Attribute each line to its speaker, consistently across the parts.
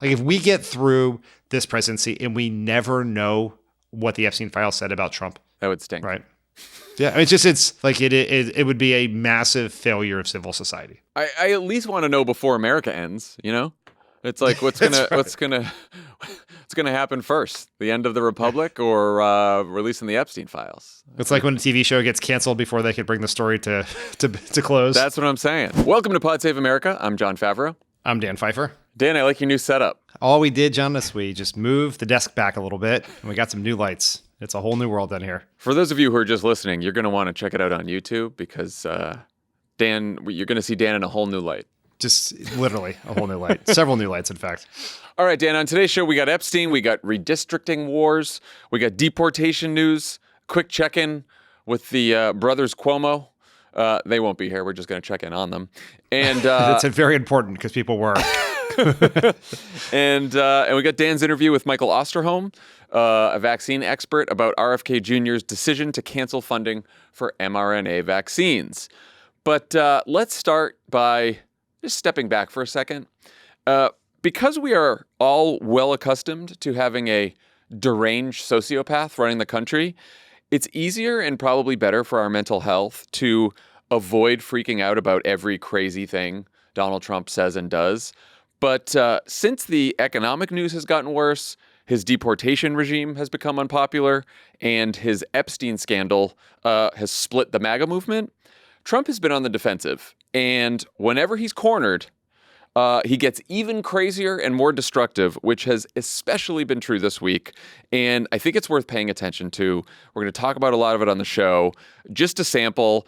Speaker 1: Like if we get through this presidency and we never know what the Epstein file said about Trump,
Speaker 2: that would stink.
Speaker 1: Right. Yeah. It's like it would be a massive failure of civil society.
Speaker 2: I at least want to know before America ends, you know? It's like what's gonna happen first? The end of the Republic or releasing the Epstein files?
Speaker 1: It's like when a TV show gets canceled before they could bring the story to close.
Speaker 2: That's what I'm saying. Welcome to Pod Save America. I'm Jon Favreau.
Speaker 1: I'm Dan Pfeiffer.
Speaker 2: Dan, I like your new setup.
Speaker 1: All we did, John, is we just moved the desk back a little bit and we got some new lights. It's a whole new world in here.
Speaker 2: For those of you who are just listening, you're going to want to check it out on YouTube because Dan, you're going to see Dan in a whole new light.
Speaker 1: Just literally a whole new light. Several new lights, in fact.
Speaker 2: All right, Dan, on today's show, we got Epstein, we got redistricting wars, we got deportation news, quick check-in with the brothers Cuomo. They won't be here. We're just going to check in on them. And
Speaker 1: it's very important because people were.
Speaker 2: and we got Dan's interview with Michael Osterholm, a vaccine expert, about RFK Jr.'s decision to cancel funding for mRNA vaccines. But let's start by just stepping back for a second. Because we are all well accustomed to having a deranged sociopath running the country, it's easier and probably better for our mental health to avoid freaking out about every crazy thing Donald Trump says and does. But since the economic news has gotten worse, his deportation regime has become unpopular, and his Epstein scandal has split the MAGA movement, Trump has been on the defensive. And whenever he's cornered, he gets even crazier and more destructive, which has especially been true this week. And I think it's worth paying attention to. We're going to talk about a lot of it on the show. Just a sample,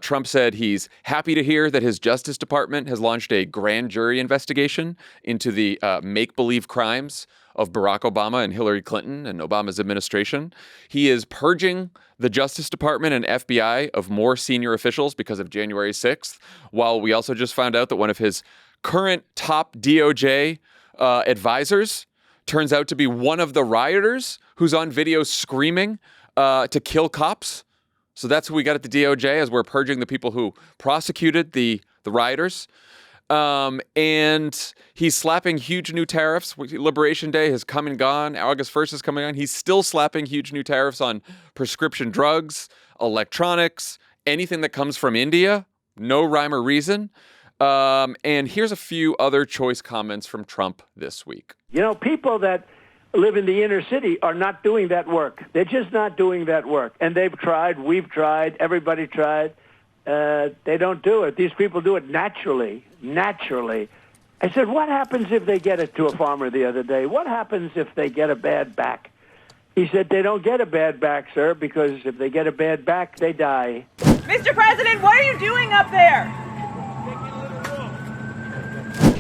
Speaker 2: Trump said he's happy to hear that his Justice Department has launched a grand jury investigation into the make-believe crimes of Barack Obama and Hillary Clinton and Obama's administration. He is purging the Justice Department and FBI of more senior officials because of January 6th, while we also just found out that one of his current top DOJ advisors turns out to be one of the rioters who's on video screaming to kill cops. So that's who we got at the DOJ as we're purging the people who prosecuted the rioters. And he's slapping huge new tariffs. Liberation Day has come and gone. August 1st is coming on. He's still slapping huge new tariffs on prescription drugs, electronics, anything that comes from India. No rhyme or reason. And here's a few other choice comments from Trump this week.
Speaker 3: You know, people that live in the inner city are not doing that work. They're just not doing that work. And they've tried, we've tried, everybody tried. They don't do it. These people do it naturally. I said, what happens if they get it to a farmer the other day? What happens if they get a bad back? He said, they don't get a bad back, sir, because if they get a bad back, they die.
Speaker 4: Mr. President, what are you doing up there?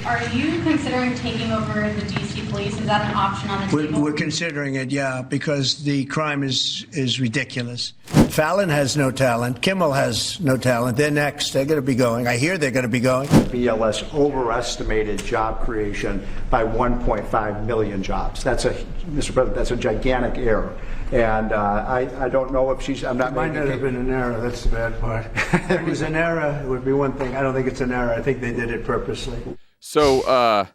Speaker 5: Are you considering taking over the D.C. police? Is that an option on the table?
Speaker 6: We're considering it, yeah, because the crime is ridiculous. Fallon has no talent. Kimmel has no talent. They're next. They're going to be going. I hear they're going to be going.
Speaker 7: BLS overestimated job creation by 1.5 million jobs. Mr. President, that's a gigantic error. And I don't know if she's, I'm not
Speaker 6: It might not have been an error. That's the bad part. If it was an error, it would be one thing. I don't think it's an error. I think they did it purposely.
Speaker 2: So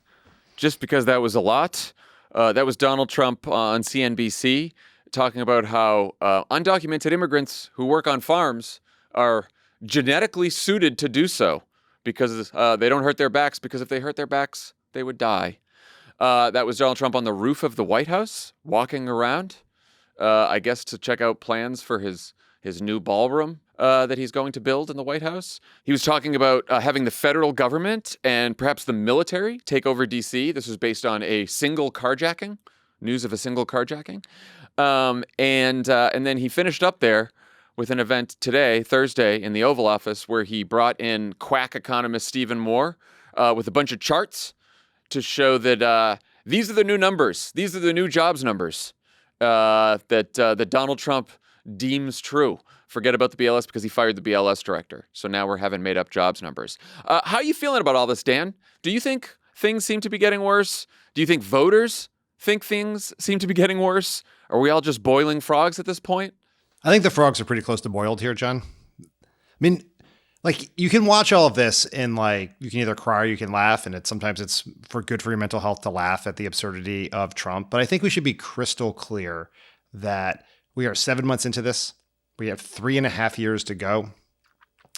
Speaker 2: just because that was a lot, that was Donald Trump on CNBC talking about how undocumented immigrants who work on farms are genetically suited to do so because they don't hurt their backs, because if they hurt their backs, they would die. That was Donald Trump on the roof of the White House, walking around, I guess to check out plans for his new ballroom that he's going to build in the White House. He was talking about having the federal government and perhaps the military take over D.C. This was based on a single carjacking, news of a single carjacking. And then he finished up there with an event today, Thursday, in the Oval Office, where he brought in quack economist Stephen Moore with a bunch of charts to show that these are the new numbers. These are the new jobs numbers that Donald Trump deems true. Forget about the BLS because he fired the BLS director. So now we're having made up jobs numbers. How are you feeling about all this, Dan? Do you think things seem to be getting worse? Do you think voters think things seem to be getting worse? Are we all just boiling frogs at this point?
Speaker 1: I think the frogs are pretty close to boiled here, John. I mean, like you can watch all of this and like you can either cry or you can laugh, and sometimes it's for good for your mental health to laugh at the absurdity of Trump. But I think we should be crystal clear that we are 7 months into this. We have 3.5 years to go.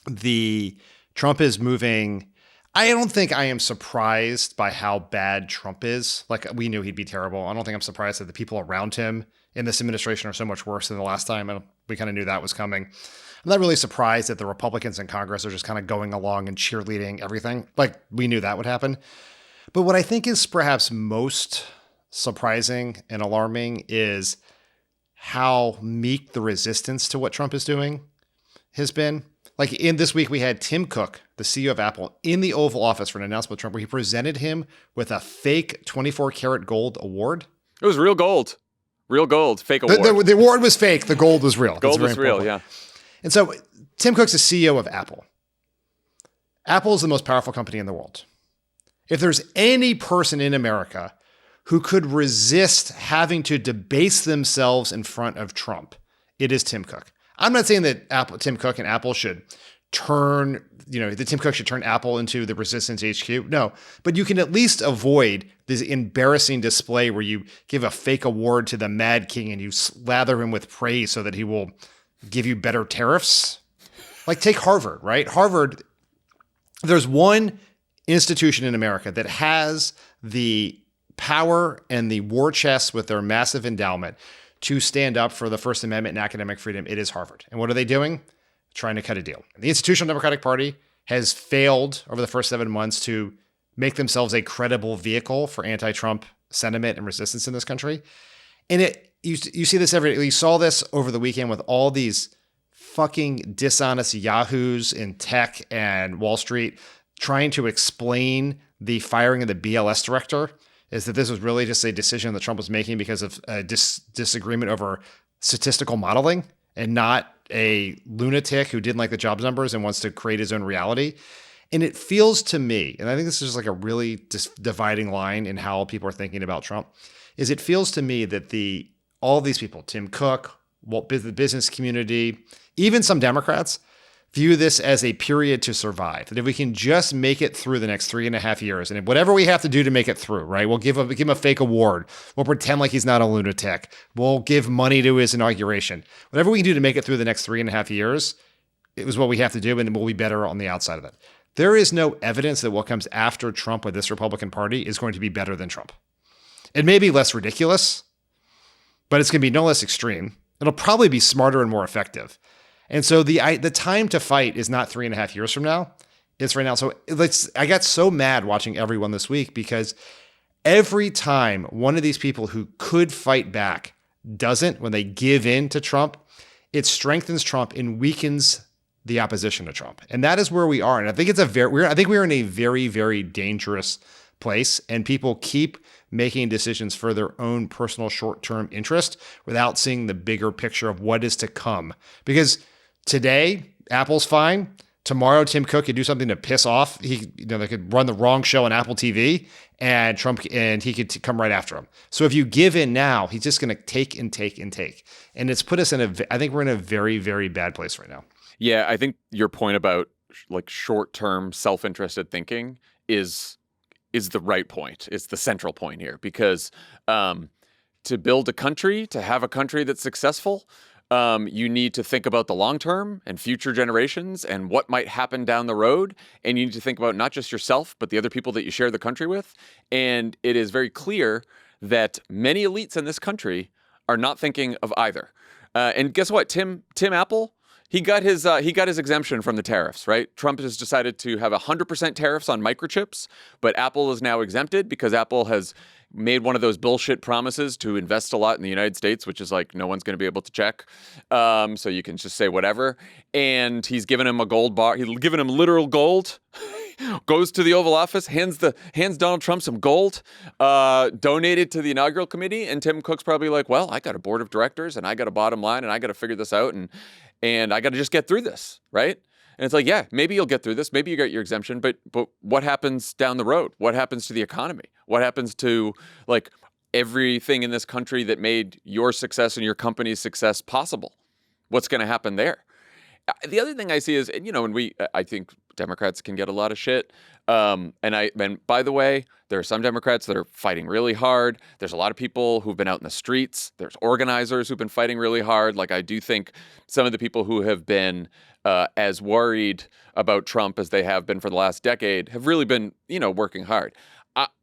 Speaker 1: The Trump is moving. I don't think I am surprised by how bad Trump is. Like, we knew he'd be terrible. I don't think I'm surprised that the people around him in this administration are so much worse than the last time. We kind of knew that was coming. I'm not really surprised that the Republicans in Congress are just kind of going along and cheerleading everything. Like, we knew that would happen. But what I think is perhaps most surprising and alarming is how meek the resistance to what Trump is doing has been. Like, in this week, we had Tim Cook, the CEO of Apple, in the Oval Office for an announcement with Trump where he presented him with a fake 24-karat gold award.
Speaker 2: It was real gold. Real gold. Fake award.
Speaker 1: The award was fake. The gold was real.
Speaker 2: Gold was real, yeah.
Speaker 1: And so Tim Cook's the CEO of Apple. Apple is the most powerful company in the world. If there's any person in America who could resist having to debase themselves in front of Trump, it is Tim Cook. I'm not saying that Tim Cook and Apple should turn, that Tim Cook should turn Apple into the Resistance HQ. No, but you can at least avoid this embarrassing display where you give a fake award to the Mad King and you slather him with praise so that he will give you better tariffs. Like, take Harvard, right? Harvard, there's one institution in America that has the power and the war chest with their massive endowment to stand up for the First Amendment and academic freedom. It is Harvard. And what are they doing? Trying to cut a deal. The Institutional Democratic Party has failed over the first 7 months to make themselves a credible vehicle for anti-Trump sentiment and resistance in this country. And you see this you saw this over the weekend with all these fucking dishonest yahoos in tech and Wall Street trying to explain the firing of the BLS director is that this was really just a decision that Trump was making because of a disagreement over statistical modeling and not a lunatic who didn't like the jobs numbers and wants to create his own reality. And it feels to me, and I think this is like a really dividing line in how people are thinking about Trump, is it feels to me that all these people, Tim Cook, the business community, even some Democrats, view this as a period to survive. That if we can just make it through the next 3.5 years, and whatever we have to do to make it through, right? We'll give him a fake award. We'll pretend like he's not a lunatic. We'll give money to his inauguration. Whatever we can do to make it through the next 3.5 years, it was what we have to do, and we'll be better on the outside of it. There is no evidence that what comes after Trump with this Republican Party is going to be better than Trump. It may be less ridiculous, but it's going to be no less extreme. It'll probably be smarter and more effective. And so the time to fight is not 3.5 years from now. It's right now. So I got so mad watching everyone this week because every time one of these people who could fight back doesn't, when they give in to Trump, it strengthens Trump and weakens the opposition to Trump. And that is where we are. And I think we're in a very, very dangerous place. And people keep making decisions for their own personal short-term interest without seeing the bigger picture of what is to come. Because today, Apple's fine. Tomorrow, Tim Cook could do something to piss off. They could run the wrong show on Apple TV, and he could come right after him. So if you give in now, he's just going to take and take and take, and it's put us I think we're in a very, very bad place right now.
Speaker 2: Yeah, I think your point about like short-term self-interested thinking is the right point. It's the central point here because to build a country, to have a country that's successful, you need to think about the long term and future generations and what might happen down the road. And you need to think about not just yourself, but the other people that you share the country with. And it is very clear that many elites in this country are not thinking of either. And guess what? Tim Apple, he got his exemption from the tariffs, right? Trump has decided to have 100% tariffs on microchips, but Apple is now exempted because Apple has made one of those bullshit promises to invest a lot in the United States, which is like no one's going to be able to check. So you can just say whatever. And he's given him a gold bar. He's given him literal gold. Goes to the Oval Office, hands Donald Trump some gold, donated to the inaugural committee. And Tim Cook's probably like, well, I got a board of directors and I got a bottom line and I got to figure this out and I got to just get through this, right? And it's like, yeah, maybe you'll get through this. Maybe you got your exemption, but what happens down the road? What happens to the economy? What happens to like everything in this country that made your success and your company's success possible? What's going to happen there? The other thing I see is, and I think Democrats can get a lot of shit. And by the way, there are some Democrats that are fighting really hard. There's a lot of people who've been out in the streets. There's organizers who've been fighting really hard. Like, I do think some of the people who have been as worried about Trump as they have been for the last decade have really been, working hard.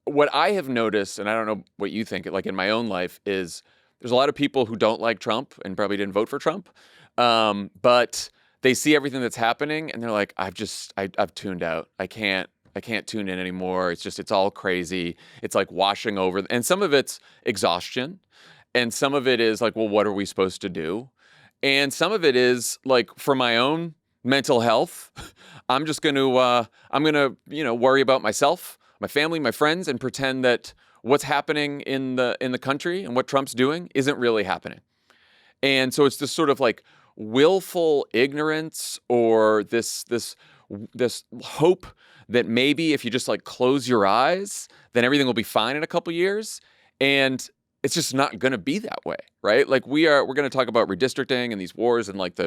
Speaker 2: What I have noticed, and I don't know what you think, like in my own life, is there's a lot of people who don't like Trump and probably didn't vote for Trump. But they see everything that's happening and they're like, I've tuned out. I can't tune in anymore. It's all crazy. It's like washing over. And some of it's exhaustion. And some of it is like, well, what are we supposed to do? And some of it is like, for my own mental health, I'm going to worry about myself, my family, my friends, and pretend that what's happening in the country and what Trump's doing isn't really happening. And so it's this sort of like willful ignorance, or this hope that maybe if you just like close your eyes, then everything will be fine in a couple years. And it's just not going to be that way, right? Like we're going to talk about redistricting and these wars and like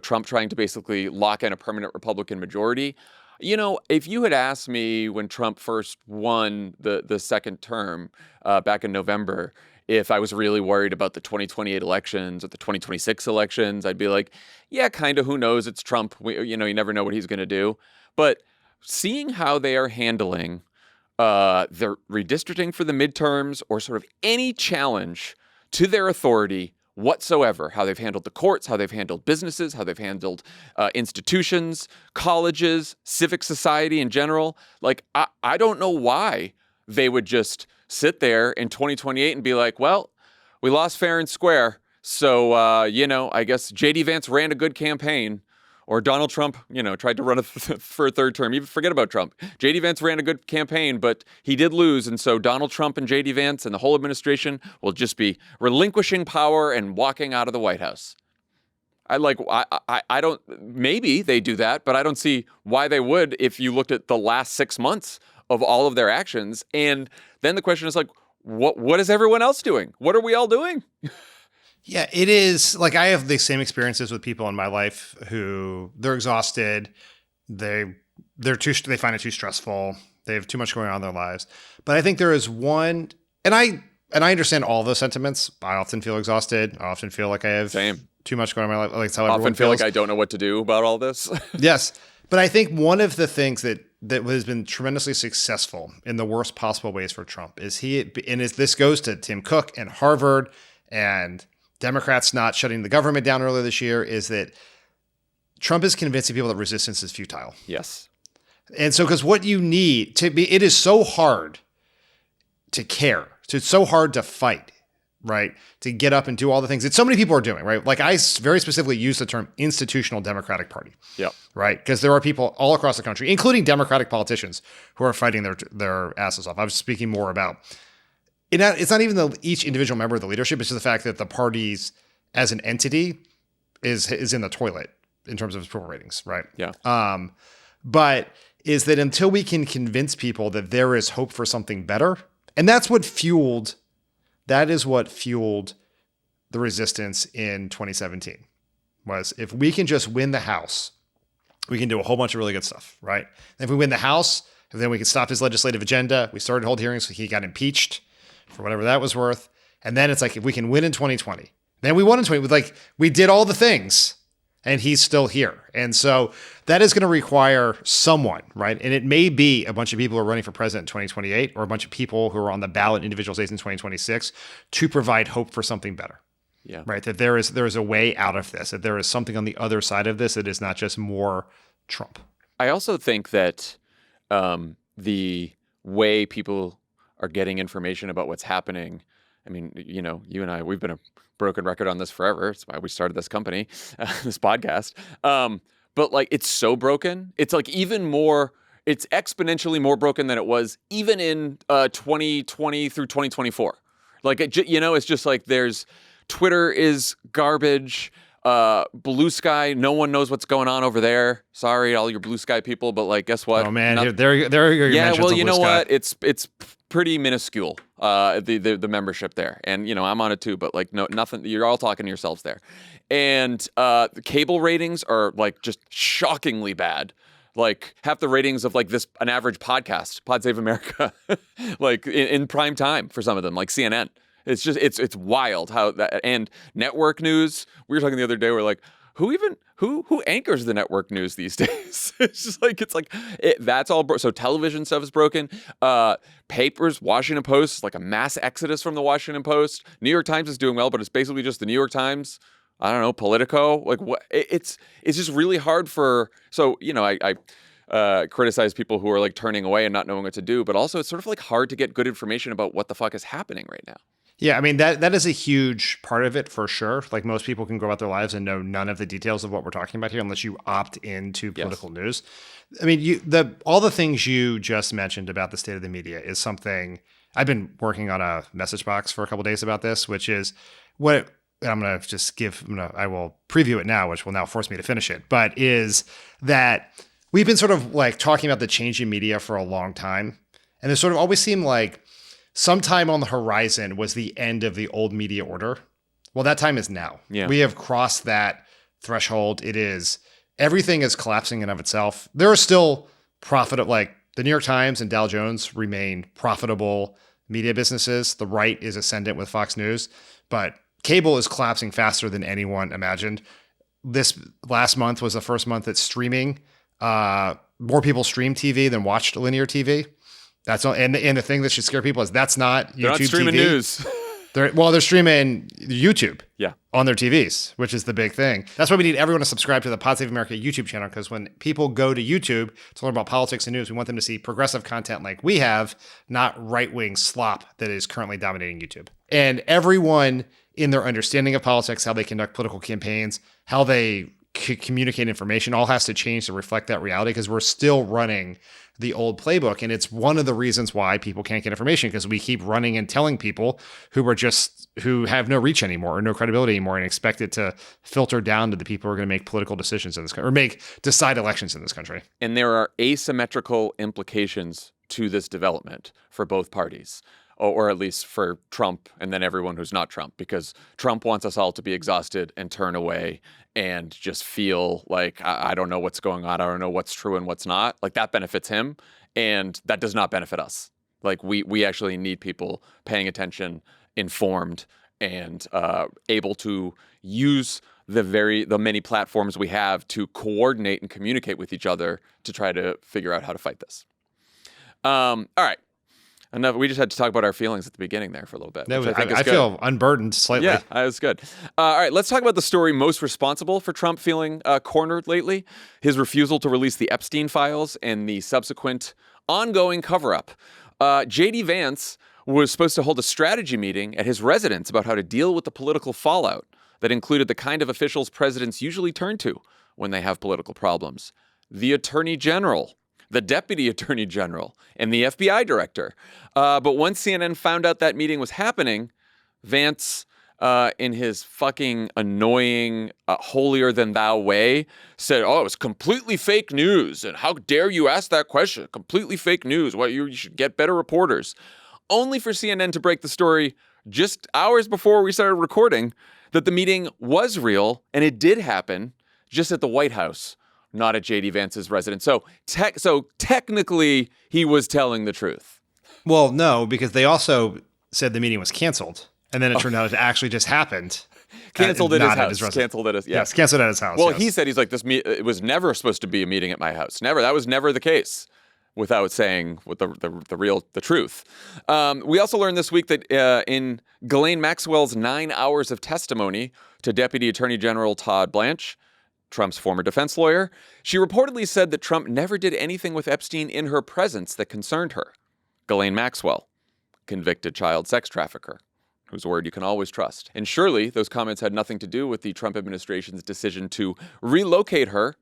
Speaker 2: Trump trying to basically lock in a permanent Republican majority. If you had asked me when Trump first won the second term back in November, if I was really worried about the 2028 elections or the 2026 elections, I'd be like, yeah, kind of, who knows? It's Trump. You never know what he's going to do. But seeing how they are handling their redistricting for the midterms, or sort of any challenge to their authority whatsoever, how they've handled the courts, how they've handled businesses, how they've handled institutions, colleges, civic society in general. Like, I don't know why they would just sit there in 2028 and be like, well, we lost fair and square. So, I guess J.D. Vance ran a good campaign. Or Donald Trump, tried to run for a third term. Even forget about Trump. J.D. Vance ran a good campaign, but he did lose. And so Donald Trump and J.D. Vance and the whole administration will just be relinquishing power and walking out of the White House. I don't, maybe they do that, but I don't see why they would if you looked at the last 6 months of all of their actions. And then the question is like, what is everyone else doing? What are we all doing?
Speaker 1: Yeah, it is. Like, I have the same experiences with people in my life who they're exhausted. They find it too stressful. They have too much going on in their lives. But I think there is one, and I understand all those sentiments. I often feel exhausted. I often feel like I have too much going on in my life. Like, that's how everyone feels.
Speaker 2: Often feel like I don't know what to do about all this.
Speaker 1: Yes. But I think one of the things that has been tremendously successful in the worst possible ways for Trump is this goes to Tim Cook and Harvard and Democrats not shutting the government down earlier this year, is that Trump is convincing people that resistance is futile.
Speaker 2: Yes.
Speaker 1: And so, because what you need to be, it is so hard to care. So it's so hard to fight, right? To get up and do all the things that so many people are doing, right? Like, I very specifically use the term institutional Democratic Party.
Speaker 2: Yeah.
Speaker 1: Right? Because there are people all across the country, including Democratic politicians, who are fighting their asses off. I was speaking more about it's not even each individual member of the leadership. It's just the fact that the parties as an entity is in the toilet in terms of its approval ratings, right?
Speaker 2: Yeah.
Speaker 1: But is that until we can convince people that there is hope for something better, and that is what fueled the resistance in 2017, was if we can just win the House, we can do a whole bunch of really good stuff, right? And if we win the House, then we can stop his legislative agenda. We started to hold hearings, so he got impeached for whatever that was worth. And then it's like, if we can win in 2020, then we won in 2020. Like, we did all the things and he's still here. And so that is going to require someone, right? And it may be a bunch of people who are running for president in 2028, or a bunch of people who are on the ballot in individual states in 2026, to provide hope for something better.
Speaker 2: Yeah.
Speaker 1: Right. That there is a way out of this, that there is something on the other side of this that is not just more Trump.
Speaker 2: I also think that the way people are getting information about what's happening. I mean, you and I, we've been a broken record on this forever. It's why we started this company, this podcast. But like, it's so broken. It's like it's exponentially more broken than it was even in 2020 through 2024. Like, it's just like Twitter is garbage. Blue Sky, no one knows what's going on over there. Sorry, all your Blue Sky people, but like, guess what?
Speaker 1: Oh man, there are your
Speaker 2: yeah.
Speaker 1: mentions
Speaker 2: Well,
Speaker 1: of
Speaker 2: you
Speaker 1: Blue
Speaker 2: know
Speaker 1: Sky.
Speaker 2: what? It's pretty minuscule, the membership there. And, I'm on it too, but like, no, nothing, you're all talking to yourselves there. And the cable ratings are like just shockingly bad. Like half the ratings of like an average podcast, Pod Save America, like in prime time for some of them, like CNN. It's just, it's wild how that, and network news. We were talking the other day, we're like, who anchors the network news these days? That's all. So television stuff is broken. Papers, Washington Post, is like a mass exodus from the Washington Post. New York Times is doing well, but it's basically just the New York Times. I don't know, Politico. Like what? It's just really hard for. So I criticize people who are like turning away and not knowing what to do, but also it's sort of like hard to get good information about what the fuck is happening right now.
Speaker 1: Yeah, I mean, that is a huge part of it for sure. Like most people can go about their lives and know none of the details of what we're talking about here unless you opt into political news. I mean, all the things you just mentioned about the state of the media is something I've been working on a message box for a couple of days about this, which is what I'm going to just I will preview it now, which will now force me to finish it, but is that we've been sort of like talking about the change in media for a long time. And it sort of always seemed like sometime on the horizon was the end of the old media order. Well, that time is now.
Speaker 2: Yeah.
Speaker 1: We have crossed that threshold. Everything is collapsing in of itself. There are still profitable, like the New York Times and Dow Jones remain profitable media businesses. The right is ascendant with Fox News, but cable is collapsing faster than anyone imagined. This last month was the first month that streaming, more people streamed TV than watched linear TV. That's all, and the thing that should scare people is that's not YouTube
Speaker 2: They're not streaming
Speaker 1: TV.
Speaker 2: News.
Speaker 1: They're streaming YouTube on their TVs, which is the big thing. That's why we need everyone to subscribe to the Pod Save America YouTube channel, because when people go to YouTube to learn about politics and news, we want them to see progressive content like we have, not right-wing slop that is currently dominating YouTube. And everyone in their understanding of politics, how they conduct political campaigns, how they communicate information, all has to change to reflect that reality, because we're still running the old playbook. And it's one of the reasons why people can't get information, because we keep running and telling people who have no reach anymore or no credibility anymore, and expect it to filter down to the people who are going to make political decisions in this country or decide elections in this country.
Speaker 2: And there are asymmetrical implications to this development for both parties, or at least for Trump and then everyone who's not Trump, because Trump wants us all to be exhausted and turn away and just feel like, I don't know what's going on. I don't know what's true and what's not. Like that benefits him, and that does not benefit us. Like we actually need people paying attention, informed, and able to use the many platforms we have to coordinate and communicate with each other to try to figure out how to fight this. All right. Enough. We just had to talk about our feelings at the beginning there for a little bit.
Speaker 1: I feel unburdened slightly.
Speaker 2: Yeah, that was good. All right, let's talk about the story most responsible for Trump feeling cornered lately: his refusal to release the Epstein files and the subsequent ongoing cover-up. J.D. Vance was supposed to hold a strategy meeting at his residence about how to deal with the political fallout that included the kind of officials presidents usually turn to when they have political problems: the Attorney General, the Deputy Attorney General, and the FBI Director. But once CNN found out that meeting was happening, Vance, in his fucking annoying, holier-than-thou way, said, oh, it was completely fake news, and how dare you ask that question? Completely fake news. Well, you should get better reporters. Only for CNN to break the story just hours before we started recording that the meeting was real, and it did happen just at the White House, not at J.D. Vance's residence. So technically, he was telling the truth.
Speaker 1: Well, no, because they also said the meeting was canceled, and then it turned out it actually just happened.
Speaker 2: Canceled at his house.
Speaker 1: Canceled at his house.
Speaker 2: Well,
Speaker 1: yes.
Speaker 2: He said, he's like, it was never supposed to be a meeting at my house. Never. That was never the case, without saying what the truth. We also learned this week that in Ghislaine Maxwell's 9 hours of testimony to Deputy Attorney General Todd Blanche, Trump's former defense lawyer, she reportedly said that Trump never did anything with Epstein in her presence that concerned her. Ghislaine Maxwell, convicted child sex trafficker, whose word you can always trust. And surely those comments had nothing to do with the Trump administration's decision to relocate her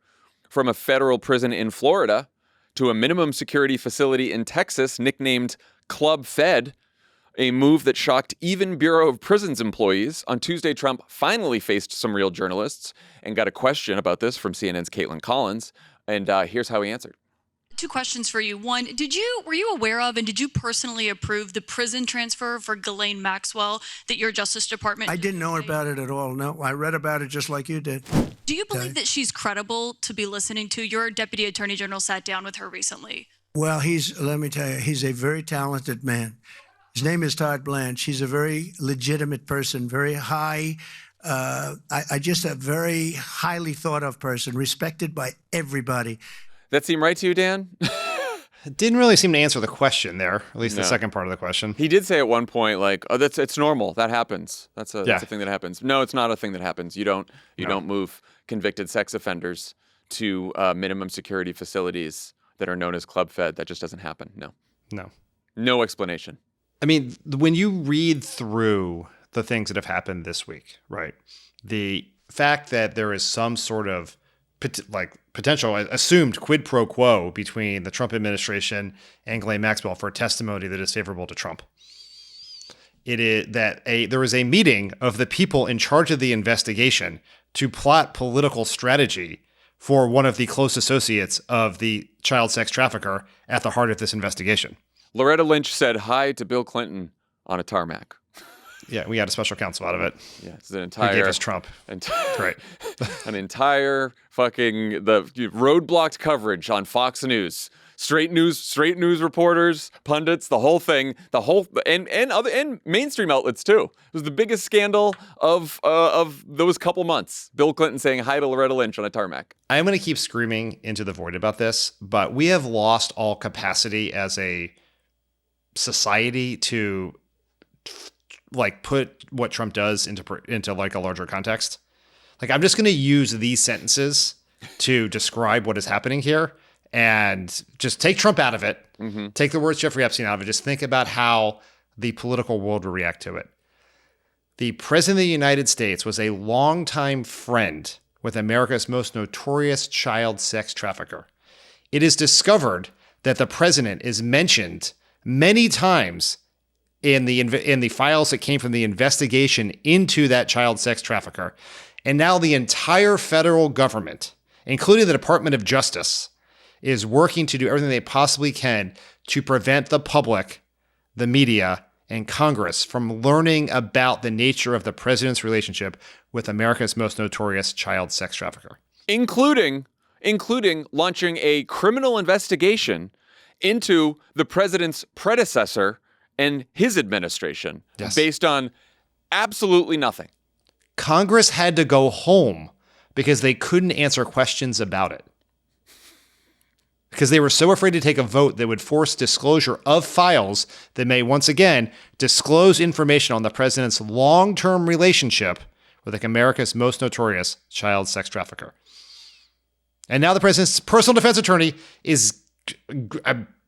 Speaker 2: from a federal prison in Florida to a minimum security facility in Texas nicknamed Club Fed, a move that shocked even Bureau of Prisons employees. On Tuesday, Trump finally faced some real journalists and got a question about this from CNN's Caitlin Collins. And here's how he answered.
Speaker 8: two questions for you. One, were you aware of and did you personally approve the prison transfer for Ghislaine Maxwell that your Justice Department?
Speaker 6: I didn't know about it at all. No, I read about it just like you did.
Speaker 8: Do you believe that she's credible to be listening to? Your Deputy Attorney General sat down with her recently.
Speaker 6: Well, let me tell you, he's a very talented man. His name is Todd Blanche. He's a very legitimate person, very high. I just a very highly thought of person, respected by everybody.
Speaker 2: That seem right to you, Dan?
Speaker 1: It didn't really seem to answer the question there, at least the second part of the question.
Speaker 2: He did say at one point, like, "Oh, it's normal. That happens. That's a thing that happens." No, it's not a thing that happens. You don't move convicted sex offenders to minimum security facilities that are known as Club Fed. That just doesn't happen. No explanation. I
Speaker 1: mean, when you read through the things that have happened this week, right? The fact that there is some sort of potential assumed quid pro quo between the Trump administration and Ghislaine Maxwell for testimony that is favorable to Trump. It is that there is a meeting of the people in charge of the investigation to plot political strategy for one of the close associates of the child sex trafficker at the heart of this investigation.
Speaker 2: Loretta Lynch said hi to Bill Clinton on a tarmac.
Speaker 1: Yeah, we got a special counsel out of it.
Speaker 2: Yeah, it's an entire.
Speaker 1: Who gave us Trump? Great.
Speaker 2: An entire fucking roadblocked coverage on Fox News, straight news reporters, pundits, the whole thing, and mainstream outlets too. It was the biggest scandal of those couple months. Bill Clinton saying hi to Loretta Lynch on a tarmac.
Speaker 1: I'm going to keep screaming into the void about this, but we have lost all capacity as a society to put what Trump does into like a larger context. Like, I'm just going to use these sentences to describe what is happening here and just take Trump out of it. Mm-hmm. Take the words Jeffrey Epstein out of it. Just think about how the political world will react to it. The President of the United States was a longtime friend with America's most notorious child sex trafficker. It is discovered that the president is mentioned many times in the files that came from the investigation into that child sex trafficker. And now the entire federal government, including the Department of Justice, is working to do everything they possibly can to prevent the public, the media, and Congress from learning about the nature of the president's relationship with America's most notorious child sex trafficker.
Speaker 2: Including launching a criminal investigation into the president's predecessor and his administration, based on absolutely nothing.
Speaker 1: Congress had to go home because they couldn't answer questions about it. Because they were so afraid to take a vote that would force disclosure of files that may once again disclose information on the president's long-term relationship with America's most notorious child sex trafficker. And now the president's personal defense attorney is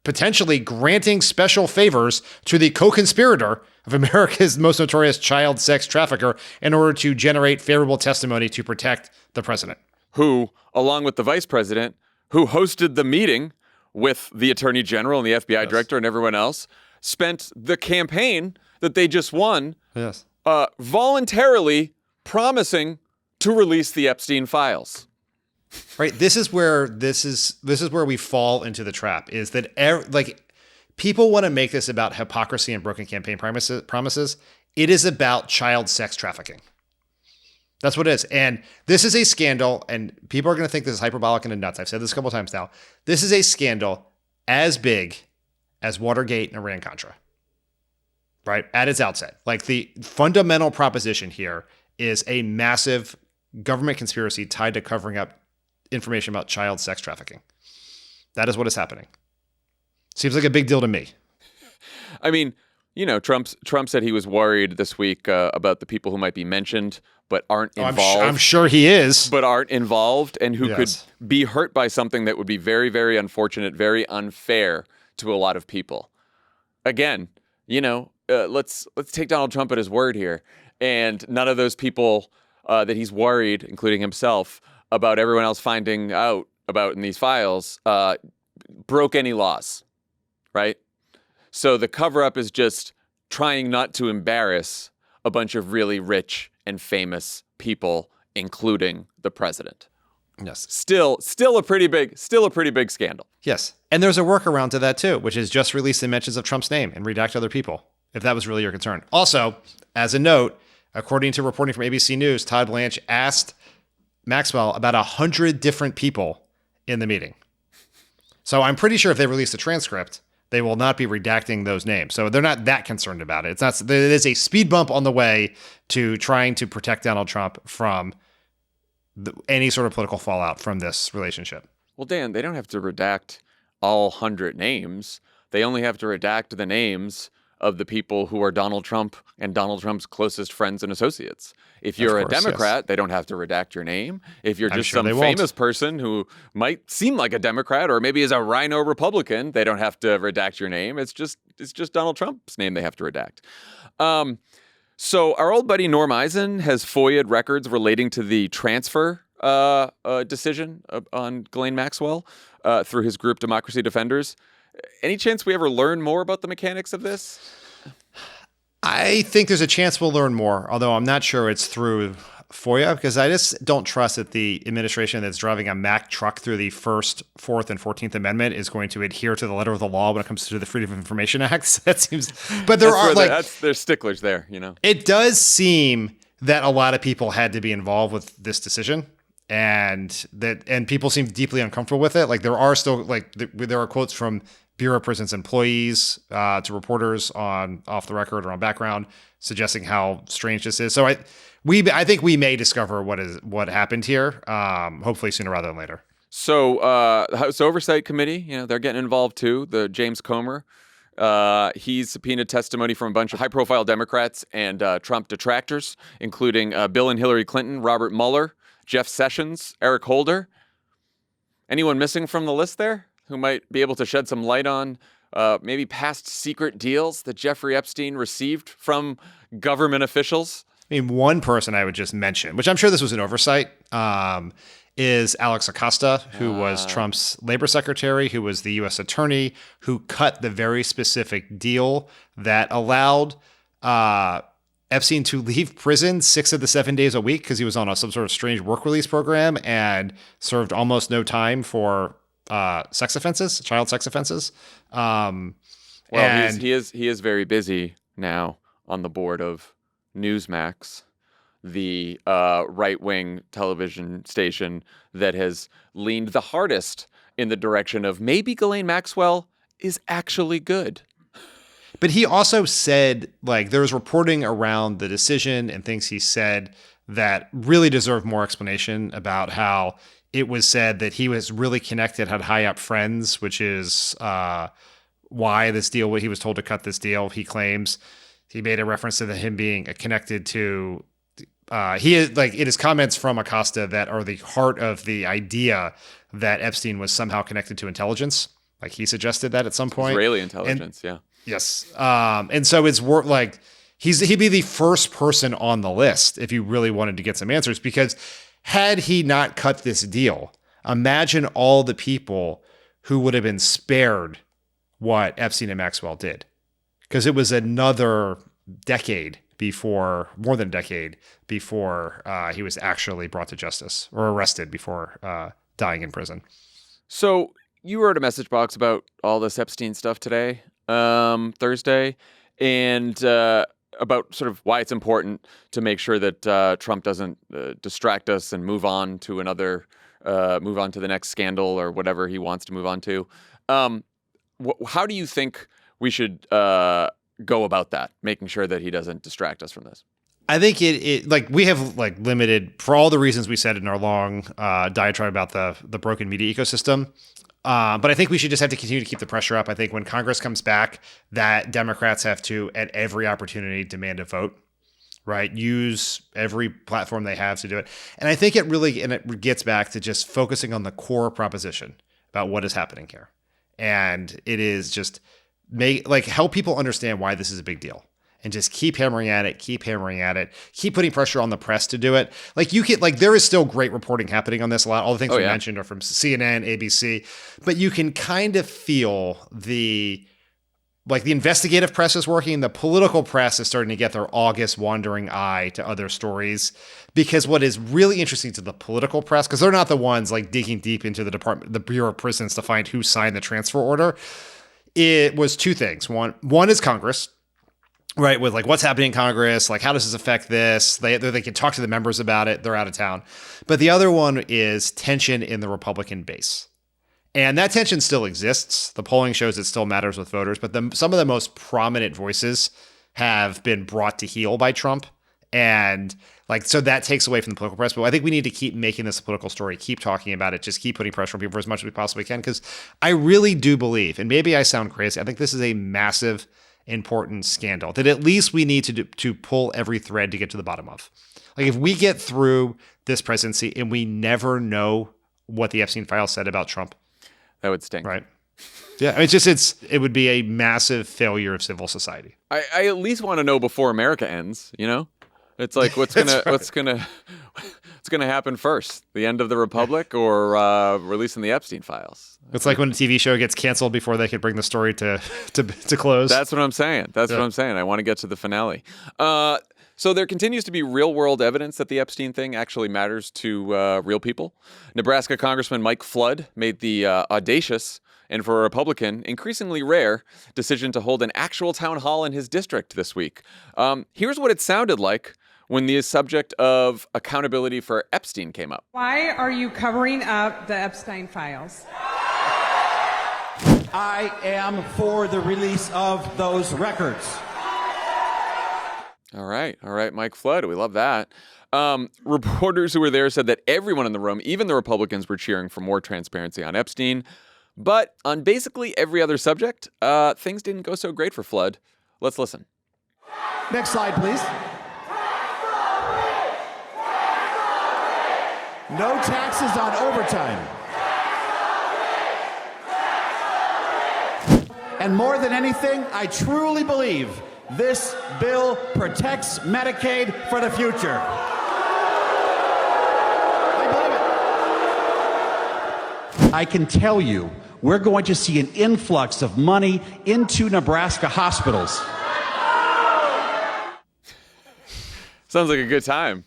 Speaker 1: potentially granting special favors to the co-conspirator of America's most notorious child sex trafficker in order to generate favorable testimony to protect the president.
Speaker 2: Who, along with the vice president, who hosted the meeting with the attorney general and the FBI director and everyone else, spent the campaign that they just won voluntarily promising to release the Epstein files.
Speaker 1: Right. This is where we fall into the trap, is that people want to make this about hypocrisy and broken campaign promises. It is about child sex trafficking. That's what it is. And this is a scandal, and people are going to think this is hyperbolic and nuts. I've said this a couple of times now. This is a scandal as big as Watergate and Iran-Contra, right? At its outset. Like, the fundamental proposition here is a massive government conspiracy tied to covering up information about child sex trafficking. That is what is happening. Seems like a big deal to me.
Speaker 2: I mean, Trump said he was worried this week about the people who might be mentioned but aren't involved.
Speaker 1: I'm sure he is.
Speaker 2: But aren't involved and who could be hurt by something that would be very, very unfortunate, very unfair to a lot of people. Again, let's take Donald Trump at his word here. And none of those people that he's worried, including himself, about everyone else finding out about in these files, broke any laws, right? So the cover-up is just trying not to embarrass a bunch of really rich and famous people, including the president.
Speaker 1: Yes.
Speaker 2: Still a pretty big scandal.
Speaker 1: Yes. And there's a workaround to that too, which is just release the mentions of Trump's name and redact other people, if that was really your concern. Also, as a note, according to reporting from ABC News, Todd Blanche asked Maxwell about 100 different people in the meeting. So I'm pretty sure if they release the transcript, they will not be redacting those names. So they're not that concerned about it. It's not. There is a speed bump on the way to trying to protect Donald Trump from any sort of political fallout from this relationship.
Speaker 2: Well, Dan, they don't have to redact all 100 names. They only have to redact the names of the people who are Donald Trump and Donald Trump's closest friends and associates. If you're a Democrat, they don't have to redact your name. If you're just some famous person who might seem like a Democrat or maybe is a rhino Republican, they don't have to redact your name. It's just Donald Trump's name they have to redact. So our old buddy Norm Eisen has FOIA'd records relating to the transfer decision on Ghislaine Maxwell through his group Democracy Defenders. Any chance we ever learn more about the mechanics of this?
Speaker 1: I think there's a chance we'll learn more, although I'm not sure it's through FOIA, because I just don't trust that the administration that's driving a Mack truck through the First, Fourth, and 14th Amendment is going to adhere to the letter of the law when it comes to the Freedom of Information Act. That seems, but there's
Speaker 2: sticklers there, you know.
Speaker 1: It does seem that a lot of people had to be involved with this decision, and people seem deeply uncomfortable with it. Like there are still there are quotes from Bureau of Prisons employees to reporters on Off the Record or on Background suggesting how strange this is. So I think we may discover what happened here, hopefully sooner rather than later.
Speaker 2: So House Oversight Committee, they're getting involved too. The James Comer, he's subpoenaed testimony from a bunch of high-profile Democrats and Trump detractors, including Bill and Hillary Clinton, Robert Mueller, Jeff Sessions, Eric Holder. Anyone missing from the list there who might be able to shed some light on maybe past secret deals that Jeffrey Epstein received from government officials?
Speaker 1: I mean, one person I would just mention, which I'm sure this was an oversight, is Alex Acosta, who was Trump's labor secretary, who was the U.S. attorney, who cut the very specific deal that allowed Epstein to leave prison 6 of the 7 days a week because he was on some sort of strange work release program and served almost no time for sex offenses, child sex offenses.
Speaker 2: He is very busy now on the board of Newsmax, the right-wing television station that has leaned the hardest in the direction of maybe Ghislaine Maxwell is actually good.
Speaker 1: But he also said, there was reporting around the decision and things he said that really deserve more explanation about how it was said that he was really connected, had high up friends, which is why this deal, he was told to cut this deal. He claims he made a reference to him being connected to, he is in his comments from Acosta that are the heart of the idea that Epstein was somehow connected to intelligence. He suggested that at some point.
Speaker 2: Israeli intelligence, yeah.
Speaker 1: Yes. And so it's he'd be the first person on the list if you really wanted to get some answers, because had he not cut this deal, imagine all the people who would have been spared what Epstein and Maxwell did. Because it was another decade before, more than a decade before he was actually brought to justice or arrested before dying in prison.
Speaker 2: So you wrote a message box about all this Epstein stuff today, Thursday, and about sort of why it's important to make sure that Trump doesn't distract us and move on to the next scandal or whatever he wants to move on to. How do you think we should go about that, making sure that he doesn't distract us from this?
Speaker 1: I think we have limited, for all the reasons we said in our long diatribe about the broken media ecosystem. But I think we should just have to continue to keep the pressure up. I think when Congress comes back, that Democrats have to, at every opportunity, demand a vote, right? Use every platform they have to do it. And I think it gets back to just focusing on the core proposition about what is happening here. And it is just help people understand why this is a big deal. And just keep hammering at it, keep putting pressure on the press to do it. There is still great reporting happening on this a lot. All the things we mentioned are from CNN, ABC, but you can kind of feel the like the investigative press is working, the political press is starting to get their August wandering eye to other stories. Because what is really interesting to the political press, because they're not the ones like digging deep into the Bureau of Prisons to find who signed the transfer order, it was two things. One is Congress, right? With like what's happening in Congress, like how does this affect this? They can talk to the members about it. They're out of town. But the other one is tension in the Republican base. And that tension still exists. The polling shows it still matters with voters, but some of the most prominent voices have been brought to heel by Trump. And like, so that takes away from the political press. But I think we need to keep making this a political story, keep talking about it, just keep putting pressure on people for as much as we possibly can. Because I really do believe, and maybe I sound crazy, I think this is a massive, important scandal that at least we need to pull every thread to get to the bottom of. Like if we get through this presidency and we never know what the Epstein files said about Trump,
Speaker 2: that would stink.
Speaker 1: Right. Yeah. It would be a massive failure of civil society.
Speaker 2: I at least want to know before America ends, you know? It's like what's gonna happen first? The end of the Republic or releasing the Epstein files?
Speaker 1: It's like when a TV show gets canceled before they could bring the story to close.
Speaker 2: That's what I'm saying. What I'm saying. I want to get to the finale. So there continues to be real-world evidence that the Epstein thing actually matters to real people. Nebraska Congressman Mike Flood made the audacious and, for a Republican, increasingly rare decision to hold an actual town hall in his district this week. Here's what it sounded like when the subject of accountability for Epstein came up.
Speaker 4: Why are you covering up the Epstein files?
Speaker 9: I am for the release of those records.
Speaker 2: All right, Mike Flood. We love that. Reporters who were there said that everyone in the room, even the Republicans, were cheering for more transparency on Epstein. But on basically every other subject, things didn't go so great for Flood. Let's listen.
Speaker 9: Next slide, please. No taxes on overtime. And more than anything, I truly believe this bill protects Medicaid for the future. I believe it. I can tell you, we're going to see an influx of money into Nebraska hospitals.
Speaker 2: Sounds like a good time.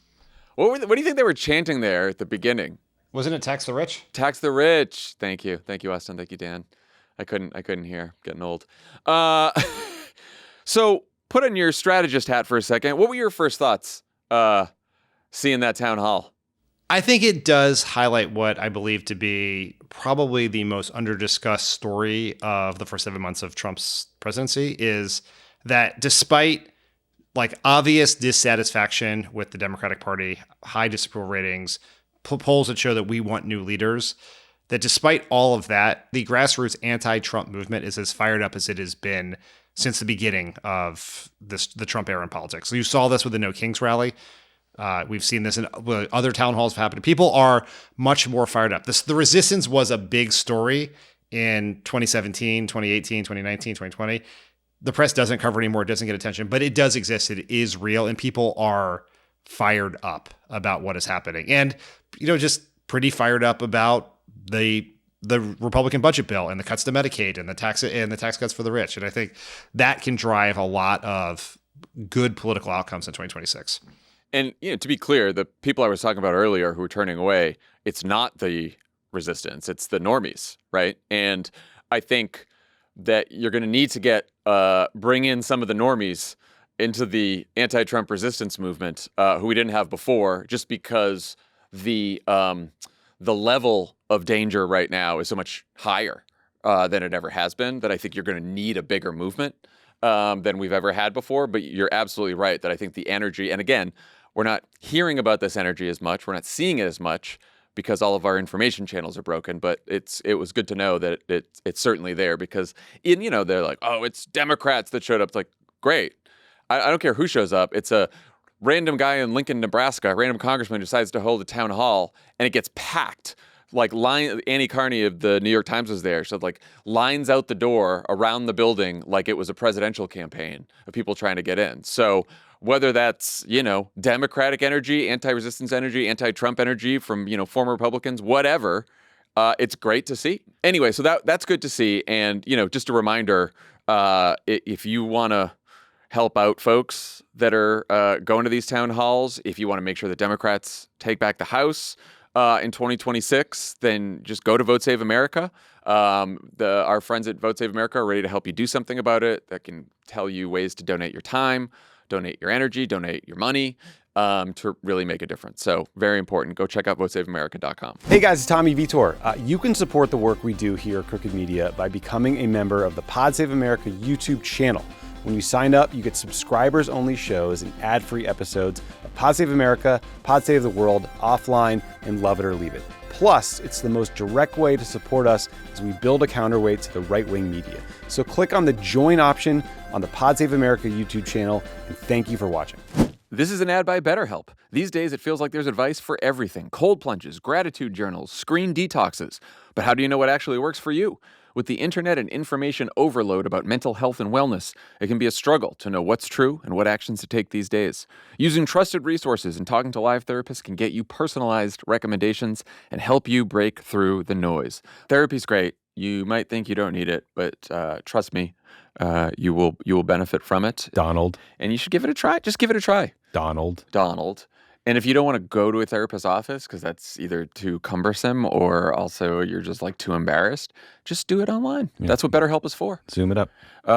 Speaker 2: What do you think they were chanting there at the beginning?
Speaker 1: Wasn't it tax the rich?
Speaker 2: Tax the rich. Thank you, Austin. Thank you, Dan. I couldn't hear. Getting old. So put on your strategist hat for a second. What were your first thoughts seeing that town hall?
Speaker 1: I think it does highlight what I believe to be probably the most under-discussed story of the first 7 months of Trump's presidency is that despite like obvious dissatisfaction with the Democratic Party, high disapproval ratings, polls that show that we want new leaders, that despite all of that, the grassroots anti-Trump movement is as fired up as it has been since the beginning of the Trump era in politics. So you saw this with the No Kings rally. We've seen this in other town halls have happened. People are much more fired up. The resistance was a big story in 2017, 2018, 2019, 2020. The press doesn't cover it anymore. It doesn't get attention, but it does exist. It is real, and people are fired up about what is happening. And, just pretty fired up about the Republican budget bill and the cuts to Medicaid and the tax cuts for the rich. And I think that can drive a lot of good political outcomes in 2026.
Speaker 2: And to be clear, the people I was talking about earlier who are turning away, it's not the resistance, it's the normies, right? And I think that you're going to need to bring in some of the normies into the anti-Trump resistance movement, who we didn't have before, just because the level of danger right now is so much higher than it ever has been, that I think you're going to need a bigger movement than we've ever had before. But you're absolutely right that I think the energy, and again, we're not hearing about this energy as much, we're not seeing it as much because all of our information channels are broken. But it was good to know that it's certainly there, because they're like, oh, it's Democrats that showed up. It's like, great. I don't care who shows up. It's a random guy in Lincoln, Nebraska, a random congressman decides to hold a town hall, and it gets packed. Like Annie Carney of the New York Times was there. So like lines out the door around the building like it was a presidential campaign of people trying to get in. So whether that's, Democratic energy, anti-resistance energy, anti-Trump energy from, former Republicans, whatever, it's great to see. Anyway, so that's good to see. And, just a reminder, If you want to help out folks that are going to these town halls, if you want to make sure the Democrats take back the House in 2026, then just go to Vote Save America. Our friends at Vote Save America are ready to help you do something about it. That can tell you ways to donate your time, donate your energy, donate your money to really make a difference. So very important. Go check out votesaveamerica.com.
Speaker 10: Hey guys, it's Tommy Vietor. You can support the work we do here at Crooked Media by becoming a member of the Pod Save America YouTube channel. When you sign up, you get subscribers-only shows and ad-free episodes of Pod Save America, Pod Save the World, Offline, and Love It or Leave It. Plus, it's the most direct way to support us as we build a counterweight to the right-wing media. So click on the join option on the Pod Save America YouTube channel, and thank you for watching.
Speaker 2: This is an ad by BetterHelp. These days, it feels like there's advice for everything. Cold plunges, gratitude journals, screen detoxes. But how do you know what actually works for you? With the internet and information overload about mental health and wellness, it can be a struggle to know what's true and what actions to take these days. Using trusted resources and talking to live therapists can get you personalized recommendations and help you break through the noise. Therapy's great. You might think you don't need it, but trust me, you will benefit from it.
Speaker 10: Donald.
Speaker 2: And you should give it a try. Just give it a try.
Speaker 10: Donald.
Speaker 2: And if you don't want to go to a therapist's office because that's either too cumbersome or also you're just like too embarrassed, just do it online. Yeah. That's what BetterHelp is for.
Speaker 10: Zoom it up.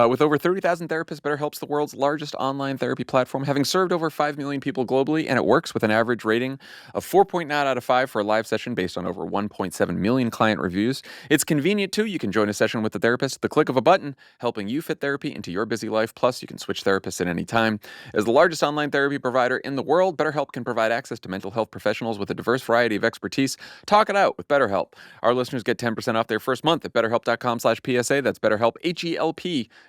Speaker 2: With over 30,000 therapists, BetterHelp's the world's largest online therapy platform, having served over 5 million people globally, and it works with an average rating of 4.9 out of 5 for a live session based on over 1.7 million client reviews. It's convenient, too. You can join a session with the therapist at the click of a button, helping you fit therapy into your busy life. Plus, you can switch therapists at any time. As the largest online therapy provider in the world, BetterHelp can provide access to mental health professionals with a diverse variety of expertise. Talk it out with BetterHelp. Our listeners get 10% off their first month at BetterHelp.com/PSA. That's BetterHelp, HELP.com/PSA.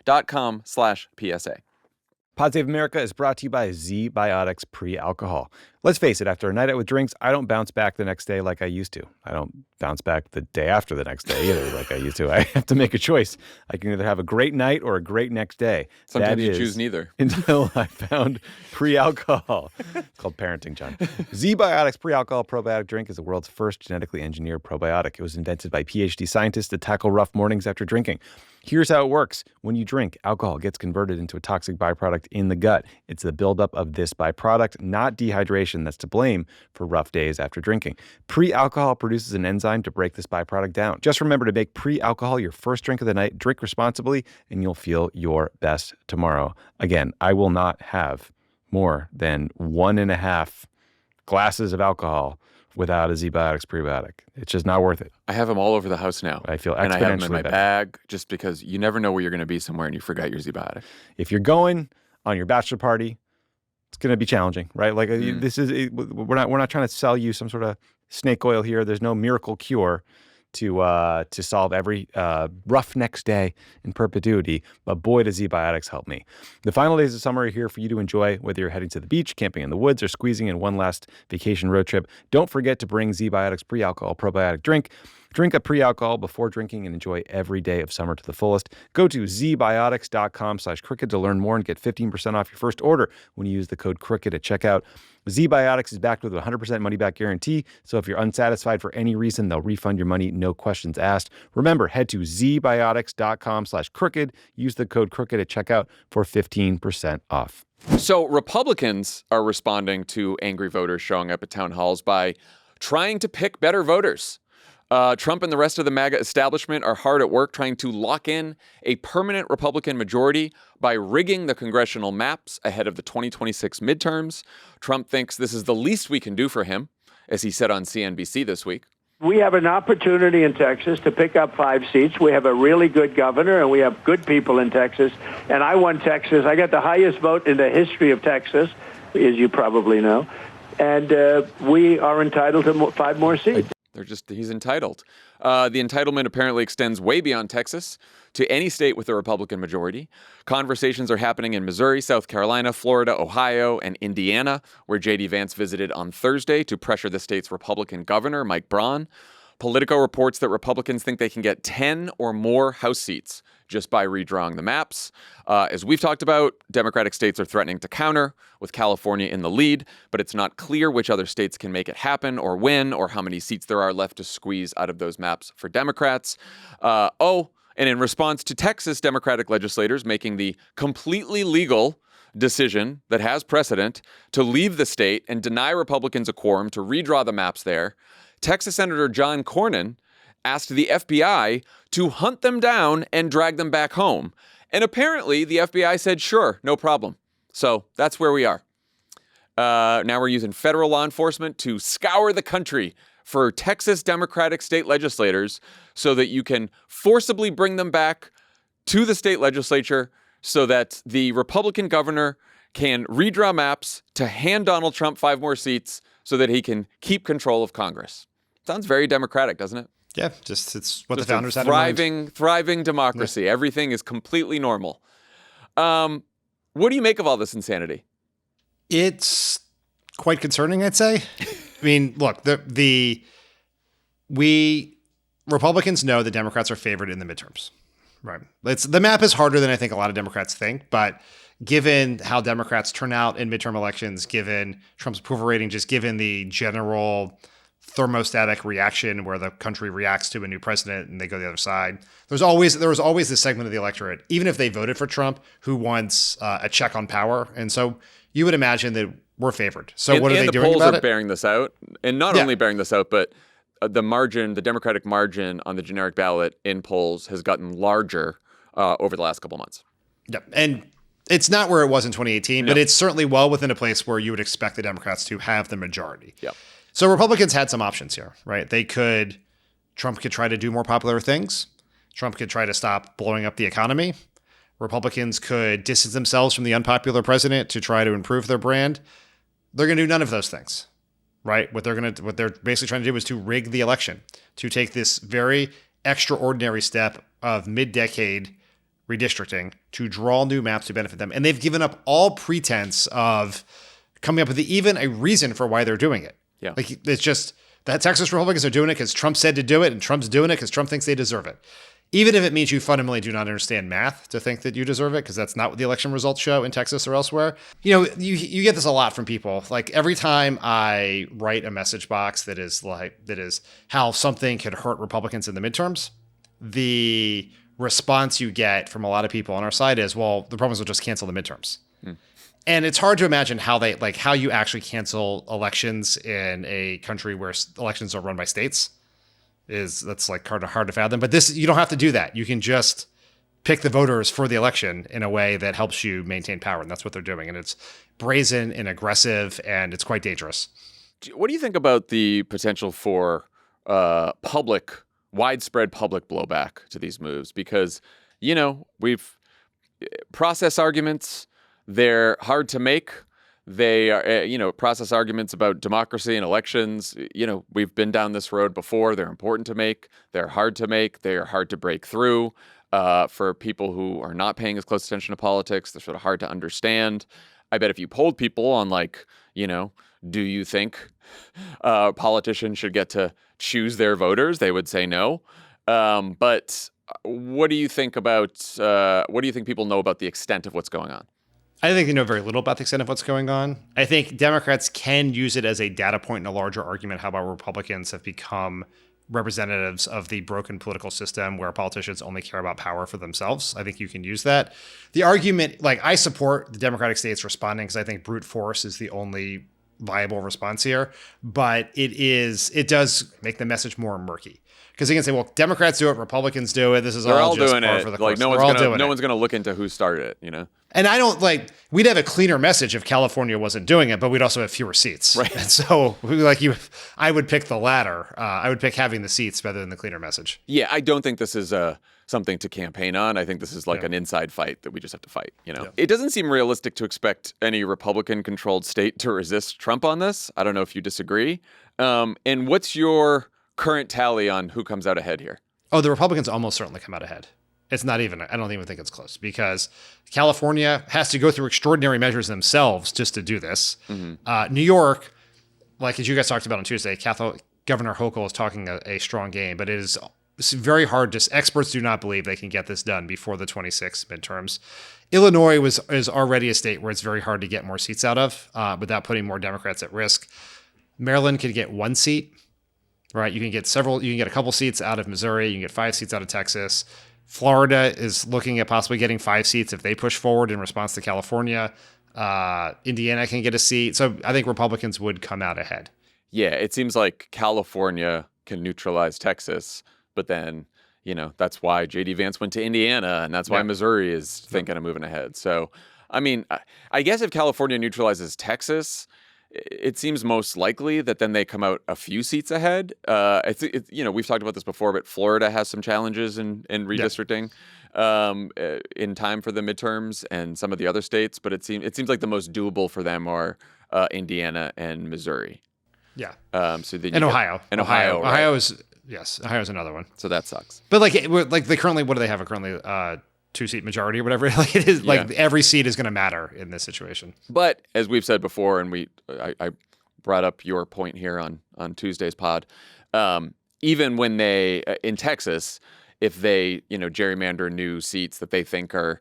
Speaker 10: Pod Save America is brought to you by Z-Biotics Pre-Alcohol. Let's face it, after a night out with drinks, I don't bounce back the next day like I used to. I don't bounce back the day after the next day either like I used to. I have to make a choice. I can either have a great night or a great next day.
Speaker 2: Sometimes you choose neither.
Speaker 10: Until I found pre-alcohol. It's called parenting, John. Z-Biotics Pre-Alcohol Probiotic Drink is the world's first genetically engineered probiotic. It was invented by PhD scientists to tackle rough mornings after drinking. Here's how it works. When you drink, alcohol gets converted into a toxic byproduct in the gut. It's the buildup of this byproduct, not dehydration, that's to blame for rough days after drinking. Pre-alcohol produces an enzyme to break this byproduct down. Just remember to make pre-alcohol your first drink of the night. Drink responsibly, and you'll feel your best tomorrow. Again, I will not have more than 1.5 glasses of alcohol without a Z-Biotics prebiotic. It's just not worth it.
Speaker 2: I have them all over the house now.
Speaker 10: I feel exponentially
Speaker 2: and I have them in my
Speaker 10: better.
Speaker 2: bag just because you never know where you're going to be somewhere and you forgot your Z-Biotic.
Speaker 10: If you're going on your bachelor party, it's going to be challenging, right? Like this is we're not trying to sell you some sort of snake oil here. There's no miracle cure to solve every rough next day in perpetuity, but boy, does Z-Biotics help me. The final days of summer are here for you to enjoy, whether you're heading to the beach, camping in the woods, or squeezing in one last vacation road trip. Don't forget to bring Z-Biotics Pre-Alcohol Probiotic Drink. Drink a pre-alcohol before drinking and enjoy every day of summer to the fullest. Go to zbiotics.com/crooked to learn more and get 15% off your first order when you use the code crooked at checkout. Z-Biotics is backed with a 100% money-back guarantee, so if you're unsatisfied for any reason, they'll refund your money, no questions asked. Remember, head to zbiotics.com/crooked. Use the code crooked at checkout for 15% off.
Speaker 2: So Republicans are responding to angry voters showing up at town halls by trying to pick better voters. Trump and the rest of the MAGA establishment are hard at work trying to lock in a permanent Republican majority by rigging the congressional maps ahead of the 2026 midterms. Trump thinks this is the least we can do for him, as he said on CNBC this week.
Speaker 3: We have an opportunity in Texas to pick up 5 seats. We have a really good governor, and we have good people in Texas. And I won Texas. I got the highest vote in the history of Texas, as you probably know. And we are entitled to 5 more seats.
Speaker 2: He's entitled. The entitlement apparently extends way beyond Texas to any state with a Republican majority. Conversations are happening in Missouri, South Carolina, Florida, Ohio, and Indiana, where J.D. Vance visited on Thursday to pressure the state's Republican governor, Mike Braun. Politico reports that Republicans think they can get 10 or more House seats just by redrawing the maps. As we've talked about, Democratic states are threatening to counter, with California in the lead, but it's not clear which other states can make it happen or win or how many seats there are left to squeeze out of those maps for Democrats. And in response to Texas Democratic legislators making the completely legal decision that has precedent to leave the state and deny Republicans a quorum to redraw the maps there, Texas Senator John Cornyn asked the FBI to hunt them down and drag them back home. And apparently the FBI said, sure, no problem. So that's where we are. Now we're using federal law enforcement to scour the country for Texas Democratic state legislators so that you can forcibly bring them back to the state legislature so that the Republican governor can redraw maps to hand Donald Trump 5 more seats so that he can keep control of Congress. Sounds very democratic, doesn't it?
Speaker 1: Yeah, it's what
Speaker 2: Just
Speaker 1: the founders
Speaker 2: a
Speaker 1: had in mind.
Speaker 2: thriving democracy. Yeah. Everything is completely normal. What do you make of all this insanity?
Speaker 1: It's quite concerning, I'd say. I mean, look, Republicans know the Democrats are favored in the midterms, right? The map is harder than I think a lot of Democrats think, but given how Democrats turn out in midterm elections, given Trump's approval rating, just given the general thermostatic reaction where the country reacts to a new president and they go the other side, there was always this segment of the electorate, even if they voted for Trump, who wants a check on power. And so you would imagine that we're favored. So what are they doing about it?
Speaker 2: And the polls are bearing this out. And not only bearing this out, but the Democratic margin on the generic ballot in polls has gotten larger over the last couple of months.
Speaker 1: Yep. And it's not where it was in 2018, but it's certainly well within a place where you would expect the Democrats to have the majority.
Speaker 2: Yep.
Speaker 1: So Republicans had some options here, right? Trump could try to do more popular things. Trump could try to stop blowing up the economy. Republicans could distance themselves from the unpopular president to try to improve their brand. They're going to do none of those things, right? What they're basically trying to do is to rig the election, to take this very extraordinary step of mid-decade redistricting to draw new maps to benefit them. And they've given up all pretense of coming up with even a reason for why they're doing it.
Speaker 2: Yeah.
Speaker 1: Like, it's just that Texas Republicans are doing it because Trump said to do it, and Trump's doing it because Trump thinks they deserve it. Even if it means you fundamentally do not understand math to think that you deserve it, because that's not what the election results show in Texas or elsewhere. You know, you get this a lot from people. Like, every time I write a message box that is how something could hurt Republicans in the midterms, the response you get from a lot of people on our side is, well, the Republicans will just cancel the midterms. And it's hard to imagine how you actually cancel elections in a country where elections are run by states. That's like hard to fathom. But you don't have to do that. You can just pick the voters for the election in a way that helps you maintain power. And that's what they're doing. And it's brazen and aggressive, and it's quite dangerous.
Speaker 2: What do you think about the potential for widespread public blowback to these moves? Because, we've process arguments. They're hard to make. They are, process arguments about democracy and elections. We've been down this road before. They're important to make. They're hard to make. They are hard to break through. For people who are not paying as close attention to politics, they're sort of hard to understand. I bet if you polled people on do you think politicians should get to choose their voters, they would say no. But what do you think people know about the extent of what's going on?
Speaker 1: I think they know very little about the extent of what's going on. I think Democrats can use it as a data point in a larger argument how about Republicans have become representatives of the broken political system where politicians only care about power for themselves. I think you can use that. The argument, I support the Democratic states responding because I think brute force is the only viable response here, but it does make the message more murky. Because you can say, well, Democrats do it, Republicans do it. This is all just par for the course.
Speaker 2: No one's going to look into who started it,
Speaker 1: And I don't we'd have a cleaner message if California wasn't doing it, but we'd also have fewer seats.
Speaker 2: Right.
Speaker 1: And so I would pick the latter. I would pick having the seats rather than the cleaner message.
Speaker 2: Yeah, I don't think this is something to campaign on. I think this is an inside fight that we just have to fight, Yeah. It doesn't seem realistic to expect any Republican-controlled state to resist Trump on this. I don't know if you disagree. And what's your current tally on who comes out ahead here?
Speaker 1: Oh, the Republicans almost certainly come out ahead. It's not even, I don't even think it's close because California has to go through extraordinary measures themselves just to do this. Mm-hmm. New York, as you guys talked about on Tuesday, Governor Hochul is talking a strong game, but it's very hard. Experts do not believe they can get this done before the 26 midterms. Illinois is already a state where it's very hard to get more seats out of without putting more Democrats at risk. Maryland could get 1 seat. Right, you can get a couple seats out of Missouri. You can get 5 seats out of Texas. Florida is looking at possibly getting 5 seats if they push forward in response to California. Indiana can get a seat. So I think Republicans would come out ahead.
Speaker 2: Yeah, it seems like California can neutralize Texas, but then, that's why J.D. Vance went to Indiana, and that's why Missouri is thinking of moving ahead. So, I mean, I guess if California neutralizes Texas, it seems most likely that then they come out a few seats ahead. We've talked about this before, but Florida has some challenges in redistricting in time for the midterms, and some of the other states. But it seems like the most doable for them are Indiana and Missouri.
Speaker 1: Yeah.
Speaker 2: And
Speaker 1: Ohio.
Speaker 2: And Ohio. Right?
Speaker 1: Ohio's another one.
Speaker 2: So that sucks.
Speaker 1: But they currently, what do they have? Currently 2-seat majority or whatever. Like it is every seat is going to matter in this situation.
Speaker 2: But as we've said before, and I brought up your point here on Tuesday's pod, even when they in Texas, if they gerrymander new seats that they think are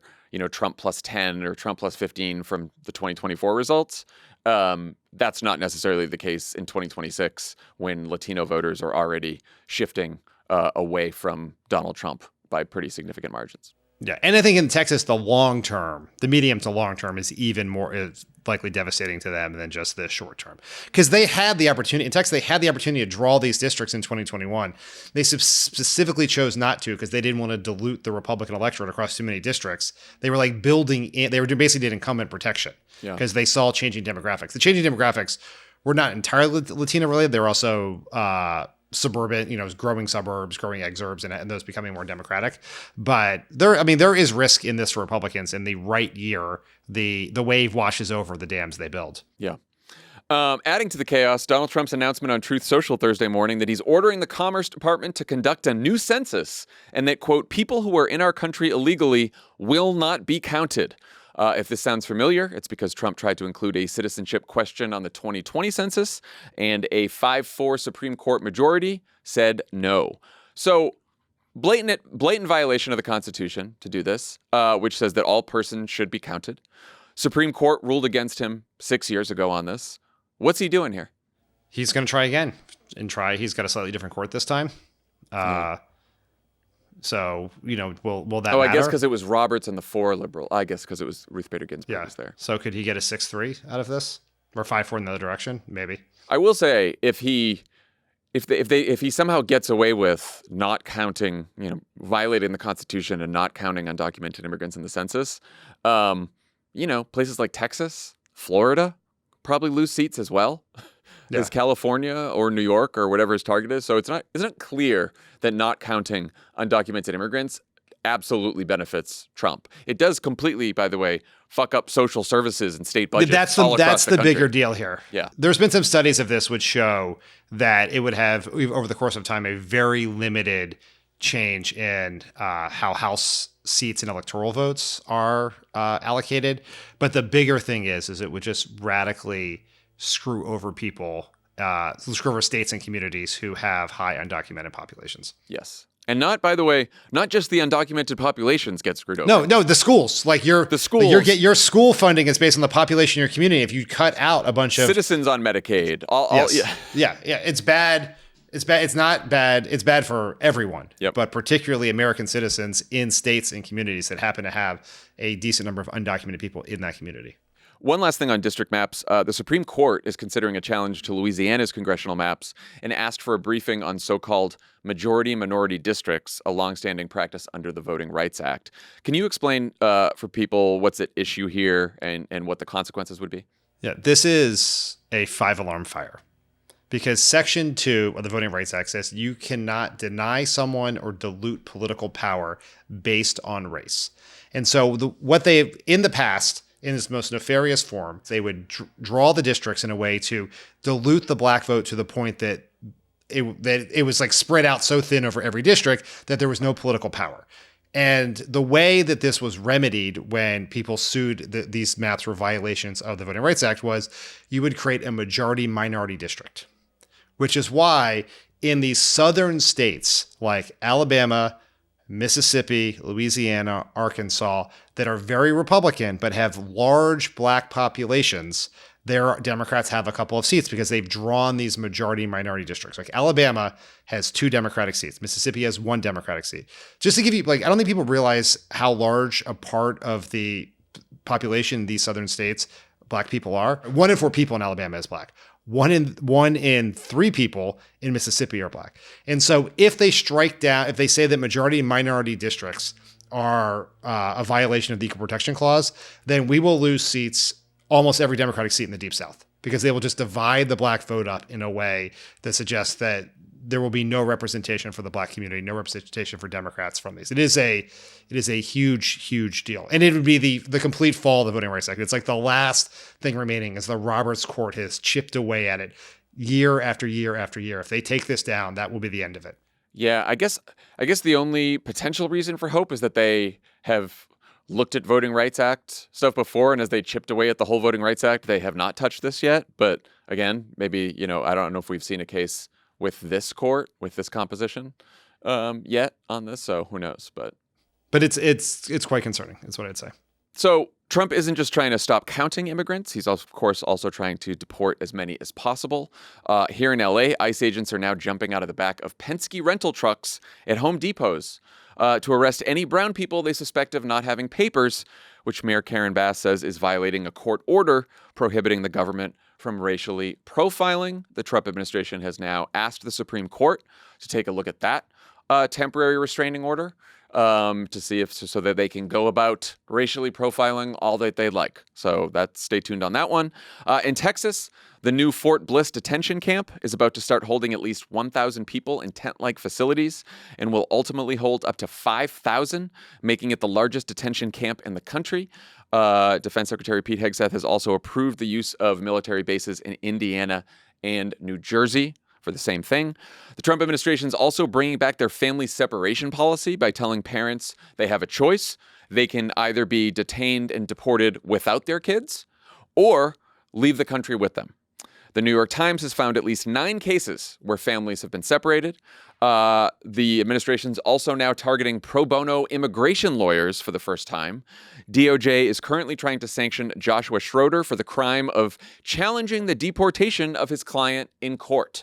Speaker 2: Trump plus 10 or Trump plus 15 from the 2024 results, that's not necessarily the case in 2026 when Latino voters are already shifting away from Donald Trump by pretty significant margins.
Speaker 1: Yeah, and I think in Texas, the medium to long term is even more is likely devastating to them than just the short term. Because they had the opportunity, in Texas, they had the opportunity to draw these districts in 2021. They specifically chose not to because they didn't want to dilute the Republican electorate across too many districts. They were like they basically did incumbent protection because they saw changing demographics. The changing demographics were not entirely Latino related. They were also suburban, growing suburbs, growing exurbs, and those becoming more democratic. But there is risk in this for Republicans. In the right year, the wave washes over the dams they build.
Speaker 2: Yeah. Adding to the chaos, Donald Trump's announcement on Truth Social Thursday morning that he's ordering the Commerce Department to conduct a new census and that, quote, people who are in our country illegally will not be counted. If this sounds familiar, it's because Trump tried to include a citizenship question on the 2020 census, and a 5-4 Supreme Court majority said no. So blatant violation of the Constitution to do this, which says that all persons should be counted. Supreme Court ruled against him 6 years ago on this. What's he doing here?
Speaker 1: He's going to try again He's got a slightly different court this time. So, will that matter?
Speaker 2: I guess because it was Roberts and the 4 liberal. I guess because it was Ruth Bader Ginsburg was there.
Speaker 1: So could he get a 6-3 out of this? Or 5-4 in the other direction? Maybe.
Speaker 2: I will say if he somehow gets away with not counting, violating the Constitution and not counting undocumented immigrants in the census, places like Texas, Florida probably lose seats as well. As California or New York or whatever his target is. So isn't it clear that not counting undocumented immigrants absolutely benefits Trump? It does completely, by the way, fuck up social services and state budgets.
Speaker 1: That's the bigger deal here.
Speaker 2: Yeah.
Speaker 1: There's been some studies of this which show that it would have, over the course of time, a very limited change in how House seats and electoral votes are allocated. But the bigger thing is it would just radically screw over screw over states and communities who have high undocumented populations.
Speaker 2: Yes. And not just the undocumented populations get screwed over.
Speaker 1: No, the schools. Your school funding is based on the population in your community. If you cut out a bunch of
Speaker 2: citizens on Medicaid,
Speaker 1: it's bad. It's bad. It's not bad. It's bad for everyone, but particularly American citizens in states and communities that happen to have a decent number of undocumented people in that community.
Speaker 2: One last thing on district maps. The Supreme Court is considering a challenge to Louisiana's congressional maps and asked for a briefing on so-called majority-minority districts, a longstanding practice under the Voting Rights Act. Can you explain for people what's at issue here and what the consequences would be?
Speaker 1: Yeah, this is a 5-alarm fire because Section 2 of the Voting Rights Act says you cannot deny someone or dilute political power based on race. And so what they've, in the past, in its most nefarious form, they would draw the districts in a way to dilute the black vote to the point that it was like spread out so thin over every district that there was no political power. And the way that this was remedied when people sued these maps for violations of the Voting Rights Act was you would create a majority-minority district, which is why in these southern states like Alabama, Mississippi, Louisiana, Arkansas, that are very Republican but have large black populations, their Democrats have a couple of seats because they've drawn these majority minority districts. Like Alabama has 2 Democratic seats. Mississippi has 1 Democratic seat. Just to give you, like, I don't think people realize how large a part of the population in these southern states Black people are. 1 in 4 people in Alabama is Black. 1 in 3 people in Mississippi are Black. And so if they strike down, if they say that majority minority districts are a violation of the Equal Protection Clause, then we will lose seats, almost every Democratic seat in the Deep South, because they will just divide the Black vote up in a way that suggests that there will be no representation for the Black community, no representation for Democrats from these. It is a huge, huge deal. And it would be the complete fall of the Voting Rights Act. It's like the last thing remaining as the Roberts Court has chipped away at it year after year after year. If they take this down, that will be the end of it.
Speaker 2: Yeah, I guess the only potential reason for hope is that they have looked at Voting Rights Act stuff before, and as they chipped away at the whole Voting Rights Act, they have not touched this yet. But again, maybe, I don't know if we've seen a case with this court, with this composition yet on this, so who knows? But
Speaker 1: it's quite concerning, is what I'd say.
Speaker 2: So Trump isn't just trying to stop counting immigrants. He's, of course, also trying to deport as many as possible. Here in L.A., ICE agents are now jumping out of the back of Penske rental trucks at Home Depots to arrest any brown people they suspect of not having papers, which Mayor Karen Bass says is violating a court order prohibiting the government from racially profiling. The Trump administration has now asked the Supreme Court to take a look at that temporary restraining order to see if so that they can go about racially profiling all that they like. So stay tuned on that one. In Texas, the new Fort Bliss detention camp is about to start holding at least 1,000 people in tent-like facilities and will ultimately hold up to 5,000, making it the largest detention camp in the country. Defense Secretary Pete Hegseth has also approved the use of military bases in Indiana and New Jersey for the same thing. The Trump administration is also bringing back their family separation policy by telling parents they have a choice. They can either be detained and deported without their kids or leave the country with them. The New York Times has found at least 9 cases where families have been separated. The administration's also now targeting pro bono immigration lawyers for the first time. DOJ is currently trying to sanction Joshua Schroeder for the crime of challenging the deportation of his client in court.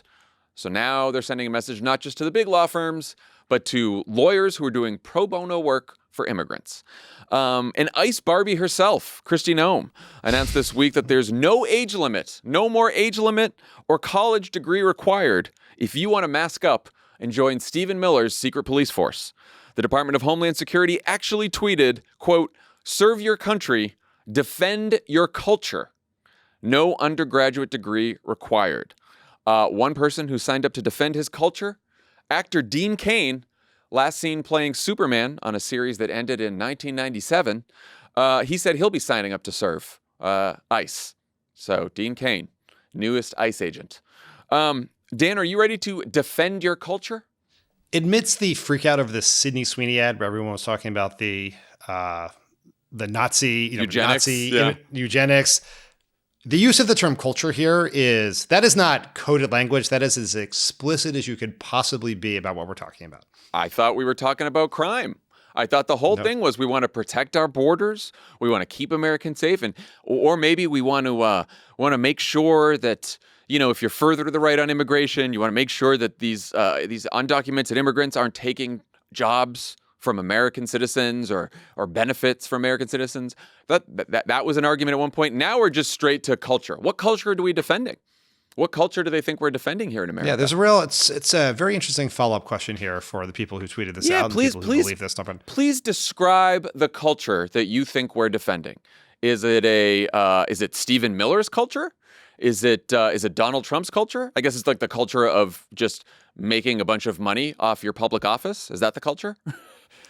Speaker 2: So now they're sending a message not just to the big law firms, but to lawyers who are doing pro bono work for immigrants. And ICE Barbie herself, Kristi Noem, announced this week that there's no age limit, no more age limit or college degree required if you want to mask up and join Stephen Miller's secret police force. The Department of Homeland Security actually tweeted, quote, "Serve your country, defend your culture. No undergraduate degree required." One person who signed up to defend his culture, actor Dean Cain, last seen playing Superman on a series that ended in 1997, he said he'll be signing up to serve ICE. So Dean Cain, newest ICE agent. Dan, are you ready to defend your culture?
Speaker 1: Amidst the freak out of the Sydney Sweeney ad where everyone was talking about the Nazi,
Speaker 2: eugenics,
Speaker 1: eugenics, the use of the term culture here that is not coded language. That is as explicit as you could possibly be about what we're talking about.
Speaker 2: I thought we were talking about crime. I thought the whole thing was we want to protect our borders. We want to keep Americans safe. Or maybe we want to make sure that, if you're further to the right on immigration, you want to make sure that these undocumented immigrants aren't taking jobs from American citizens or benefits from American citizens. That was an argument at one point. Now we're just straight to culture. What culture are we defending? What culture do they think we're defending here in America?
Speaker 1: Yeah, it's a very interesting follow-up question here for the people who tweeted this out.
Speaker 2: Please
Speaker 1: believe this stuff.
Speaker 2: Please describe the culture that you think we're defending. Is it Stephen Miller's culture? Is it Donald Trump's culture? I guess it's like the culture of just making a bunch of money off your public office. Is that the culture?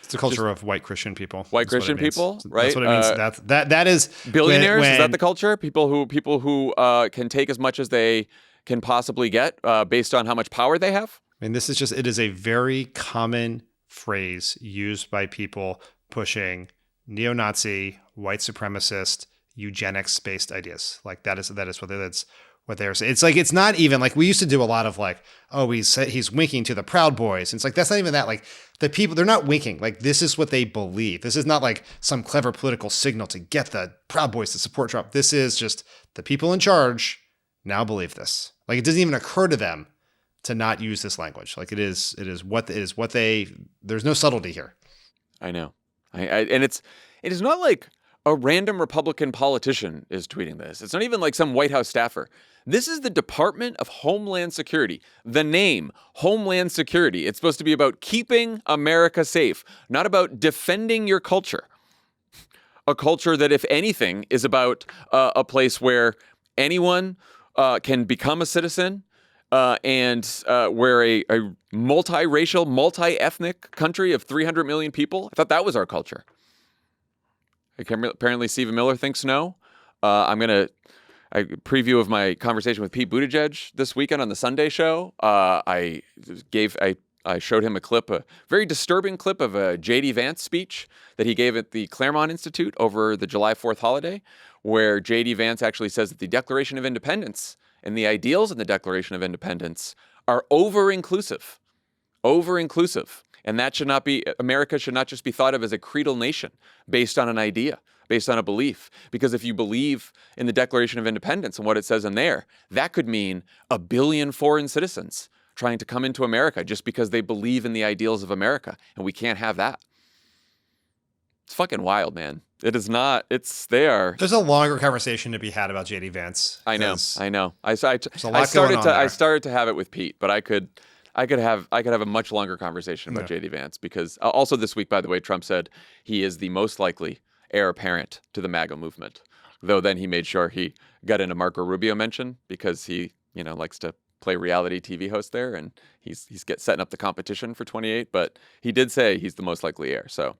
Speaker 1: It's the culture of white Christian people.
Speaker 2: White Christian people, right?
Speaker 1: That's what it means. That is
Speaker 2: billionaires. Is that the culture? People who can take as much as they can possibly get based on how much power they have.
Speaker 1: I mean, it is a very common phrase used by people pushing neo-Nazi, white supremacist, eugenics-based ideas. Like that is whether that's what they're saying. It's like, it's not even like, we used to do a lot of like, oh, he's winking to the Proud Boys. And it's like, that's not even that. Like the people, they're not winking. Like this is what they believe. This is not like some clever political signal to get the Proud Boys to support Trump. This is just the people in charge now believe this. Like it doesn't even occur to them to not use this language. Like it is what they, there's no subtlety here.
Speaker 2: I know. And it is not like a random Republican politician is tweeting this. It's not even like some White House staffer. This is the Department of Homeland Security. The name, Homeland Security. It's supposed to be about keeping America safe, not about defending your culture. A culture that, if anything, is about a place where anyone can become a citizen, and we're a multiracial, multi-ethnic country of 300 million people. I thought that was our culture. Apparently, Stephen Miller thinks no. I'm going to preview of my conversation with Pete Buttigieg this weekend on the Sunday show. I showed him a very disturbing clip of a J.D. Vance speech that he gave at the Claremont Institute over the July 4th holiday, where J.D. Vance actually says that the Declaration of Independence and the ideals in the Declaration of Independence are over-inclusive. And that America should not just be thought of as a creedal nation based on an idea, based on a belief. Because if you believe in the Declaration of Independence and what it says in there, that could mean 1 billion foreign citizens trying to come into America just because they believe in the ideals of America. And we can't have that. It's fucking wild, man. It is not. There's
Speaker 1: a longer conversation to be had about JD Vance.
Speaker 2: I know. I started to have it with Pete, but I could have a much longer conversation about JD Vance, because also this week, by the way, Trump said he is the most likely heir apparent to the MAGA movement. Though then he made sure he got into Marco Rubio mention, because he, likes to play reality TV host there, and he's setting up the competition for 28. But he did say he's the most likely heir. So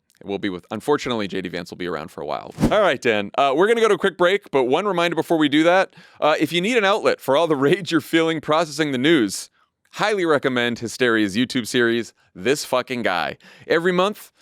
Speaker 2: unfortunately, JD Vance will be around for a while. All right, Dan, we're going to go to a quick break, but one reminder before we do that, if you need an outlet for all the rage you're feeling processing the news, highly recommend Hysteria's YouTube series, This Fucking Guy. Every month,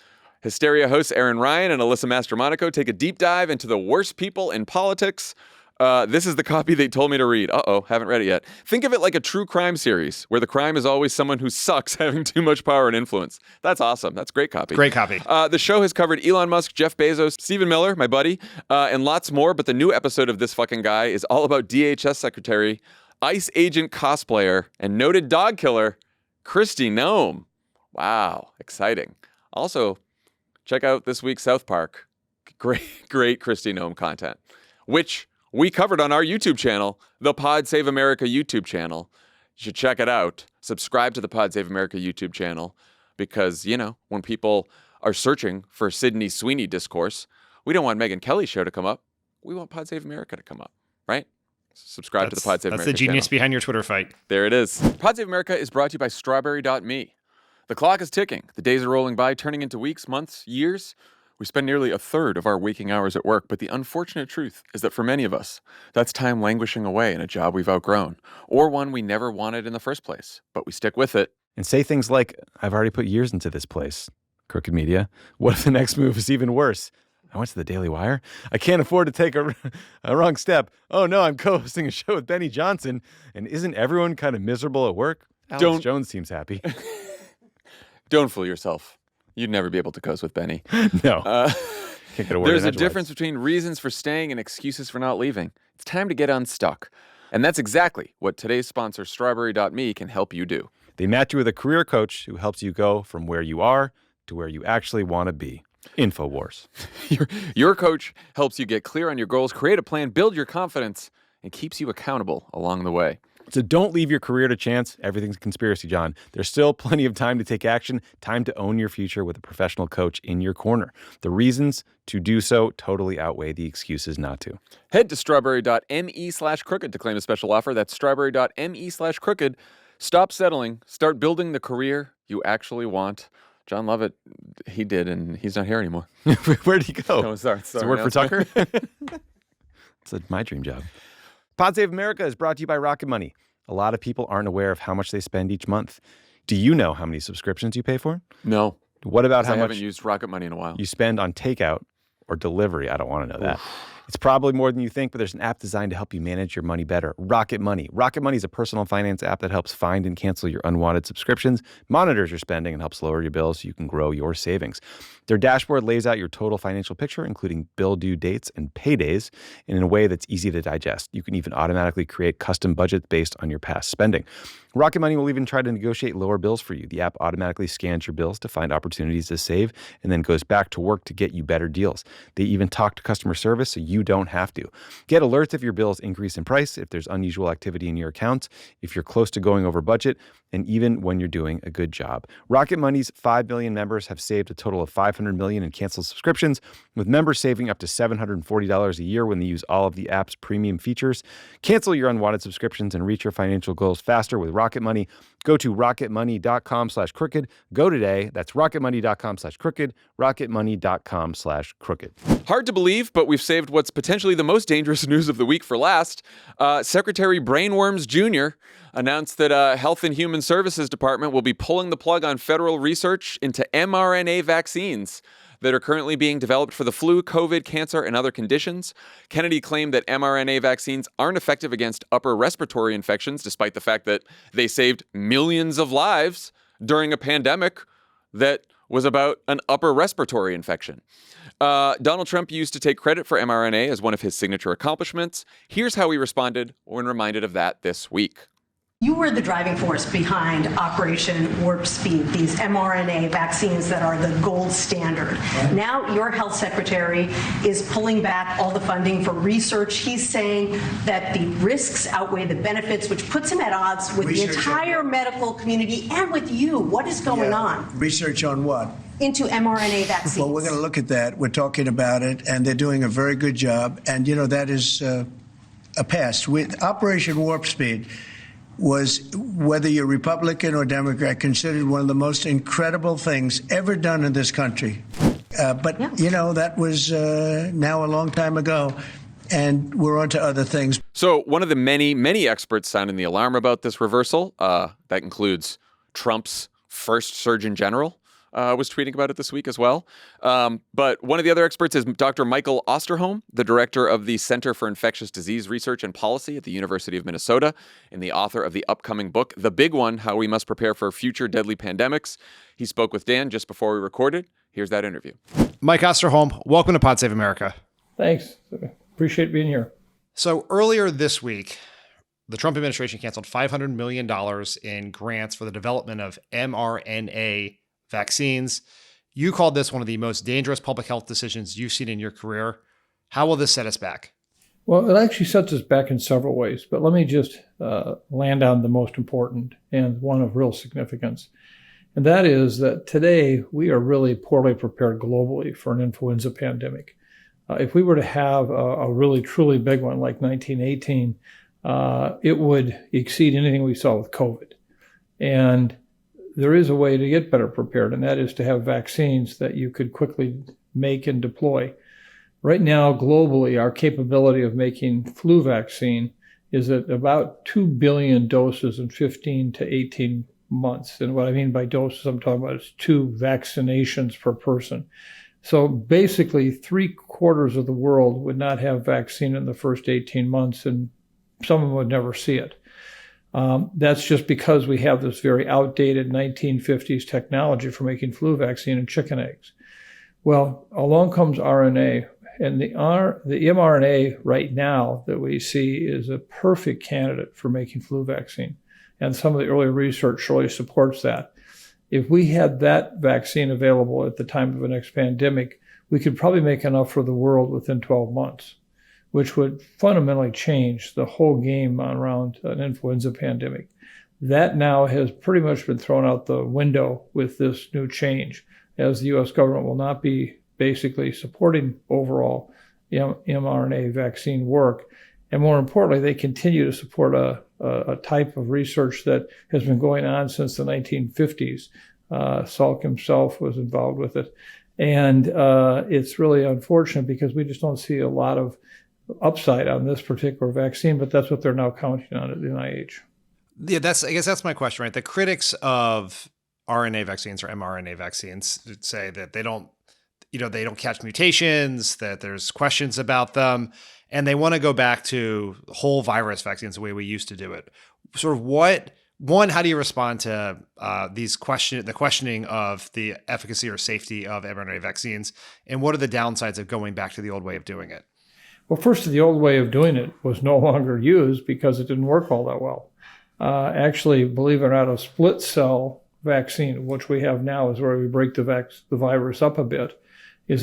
Speaker 2: Hysteria hosts Aaron Ryan and Alyssa Mastromonaco take a deep dive into the worst people in politics. This is the copy they told me to read. Haven't read it yet. Think of it like a true crime series, where the crime is always someone who sucks having too much power and influence. That's awesome. That's great copy.
Speaker 1: Great copy.
Speaker 2: The show has covered Elon Musk, Jeff Bezos, Stephen Miller, my buddy, and lots more. But the new episode of This Fucking Guy is all about DHS Secretary, ICE agent cosplayer, and noted dog killer, Kristi Noem. Wow, exciting. Also, check out this week's South Park. Great Kristi Noem content, which we covered on our YouTube channel, the Pod Save America YouTube channel. You should check it out. Subscribe to the Pod Save America YouTube channel, because, when people are searching for Sydney Sweeney discourse, we don't want Megyn Kelly's show to come up. We want Pod Save America to come up, right? Subscribe to the Pod Save America
Speaker 1: channel. That's the genius
Speaker 2: channel.
Speaker 1: Behind your Twitter fight.
Speaker 2: There it is. Pod Save America is brought to you by Strawberry.me. The clock is ticking. The days are rolling by, turning into weeks, months, years. We spend nearly a third of our waking hours at work, but the unfortunate truth is that for many of us, that's time languishing away in a job we've outgrown, or one we never wanted in the first place, but we stick with it.
Speaker 10: And say things like, I've already put years into this place. Crooked media. What if the next move is even worse? I went to the Daily Wire. I can't afford to take a wrong step. Oh no, I'm co-hosting a show with Benny Johnson. And isn't everyone kind of miserable at work? Alex Jones seems happy.
Speaker 2: Don't fool yourself. You'd never be able to coast with Benny.
Speaker 10: No. Can't get a word
Speaker 2: There's a difference between reasons for staying and excuses for not leaving. It's time to get unstuck. And that's exactly what today's sponsor, Strawberry.me, can help you do.
Speaker 10: They match you with a career coach who helps you go from where you are to where you actually want to be. InfoWars.
Speaker 2: Your coach helps you get clear on your goals, create a plan, build your confidence, and keeps you accountable along the way.
Speaker 10: So don't leave your career to chance. Everything's a conspiracy, John. There's still plenty of time to take action, time to own your future with a professional coach in your corner. The reasons to do so totally outweigh the excuses not to.
Speaker 2: Head to strawberry.me/crooked to claim a special offer. That's strawberry.me/crooked. Stop settling. Start building the career you actually want. Jon Lovett, he did, and he's not here anymore.
Speaker 10: Where'd he go?
Speaker 2: Oh, sorry.
Speaker 10: Does it work for Tucker? It's my dream job. Pod Save America is brought to you by Rocket Money. A lot of people aren't aware of how much they spend each month. Do you know how many subscriptions you pay for?
Speaker 2: No.
Speaker 10: What about how much
Speaker 2: I haven't used Rocket Money in a while.
Speaker 10: You spend on takeout or delivery? I don't want to know that. It's probably more than you think, but there's an app designed to help you manage your money better. Rocket Money. Rocket Money is a personal finance app that helps find and cancel your unwanted subscriptions, monitors your spending, and helps lower your bills so you can grow your savings. Their dashboard lays out your total financial picture, including bill due dates and paydays, in a way that's easy to digest. You can even automatically create custom budgets based on your past spending. Rocket Money will even try to negotiate lower bills for you. The app automatically scans your bills to find opportunities to save and then goes back to work to get you better deals. They even talk to customer service so you don't have to. Get alerts if your bills increase in price, if there's unusual activity in your accounts, if you're close to going over budget, and even when you're doing a good job. Rocket Money's 5 million members have saved a total of $500 million in canceled subscriptions, with members saving up to $740 a year when they use all of the app's premium features. Cancel your unwanted subscriptions and reach your financial goals faster with Rocket Money. Go to rocketmoney.com/crooked. Go today. That's rocketmoney.com/crooked. rocketmoney.com/crooked.
Speaker 2: Hard to believe, but we've saved what's potentially the most dangerous news of the week for last. Secretary Brainworms Jr. announced that Health and Human Services Department will be pulling the plug on federal research into mRNA vaccines that are currently being developed for the flu, COVID, cancer, and other conditions. Kennedy claimed that mRNA vaccines aren't effective against upper respiratory infections, despite the fact that they saved millions of lives during a pandemic that was about an upper respiratory infection. Donald Trump used to take credit for mRNA as one of his signature accomplishments. Here's how he responded when reminded of that this week.
Speaker 11: You were the driving force behind Operation Warp Speed, these mRNA vaccines that are the gold standard. Now your health secretary is pulling back all the funding for research. He's saying that the risks outweigh the benefits, which puts him at odds with the entire medical community and with you. What is going on?
Speaker 6: Research on what?
Speaker 11: Into mRNA vaccines.
Speaker 6: Well, we're going to look at that. We're talking about it, and they're doing a very good job. And, you know, that is a past. With Operation Warp Speed was, whether you're Republican or Democrat, considered one of the most incredible things ever done in this country. You know, that was now a long time ago, and we're on to other things.
Speaker 2: So one of the many, many experts sounding the alarm about this reversal, that includes Trump's first Surgeon General, was tweeting about it this week as well. But one of the other experts is Dr. Michael Osterholm, the director of the Center for Infectious Disease Research and Policy at the University of Minnesota, and the author of the upcoming book, The Big One, How We Must Prepare for Future Deadly Pandemics. He spoke with Dan just before we recorded. Here's that interview.
Speaker 1: Mike Osterholm, welcome to Pod Save America.
Speaker 12: Thanks. Appreciate being here.
Speaker 1: So earlier this week, the Trump administration canceled $500 million in grants for the development of mRNA vaccines. You called this one of the most dangerous public health decisions you've seen in your career. How will this set us back?
Speaker 12: Well, it actually sets us back in several ways, but let me just land on the most important and one of real significance. And that is that today we are really poorly prepared globally for an influenza pandemic. If we were to have a really truly big one like 1918, it would exceed anything we saw with COVID. And there is a way to get better prepared, and that is to have vaccines that you could quickly make and deploy. Right now, globally, our capability of making flu vaccine is at about 2 billion doses in 15 to 18 months. And what I mean by doses I'm talking about is 2 vaccinations per person. So basically, 3/4 of the world would not have vaccine in the first 18 months, and some of them would never see it. That's just because we have this very outdated 1950s technology for making flu vaccine and chicken eggs. Well, along comes RNA, and the mRNA right now that we see is a perfect candidate for making flu vaccine. And some of the early research really supports that. If we had that vaccine available at the time of the next pandemic, we could probably make enough for the world within 12 months. Which would fundamentally change the whole game around an influenza pandemic. That now has pretty much been thrown out the window with this new change, as the U.S. government will not be basically supporting overall mRNA vaccine work. And more importantly, they continue to support a type of research that has been going on since the 1950s. Salk himself was involved with it. And it's really unfortunate because we just don't see a lot of upside on this particular vaccine, but that's what they're now counting on at the NIH.
Speaker 1: Yeah, I guess that's my question, right? The critics of RNA vaccines or mRNA vaccines say that they don't catch mutations, that there's questions about them, and they want to go back to whole virus vaccines the way we used to do it. Sort of how do you respond to the questioning of the efficacy or safety of mRNA vaccines, and what are the downsides of going back to the old way of doing it?
Speaker 12: Well, first, the old way of doing it was no longer used because it didn't work all that well. Actually, believe it or not, a split cell vaccine, which we have now, is where we break the virus up a bit,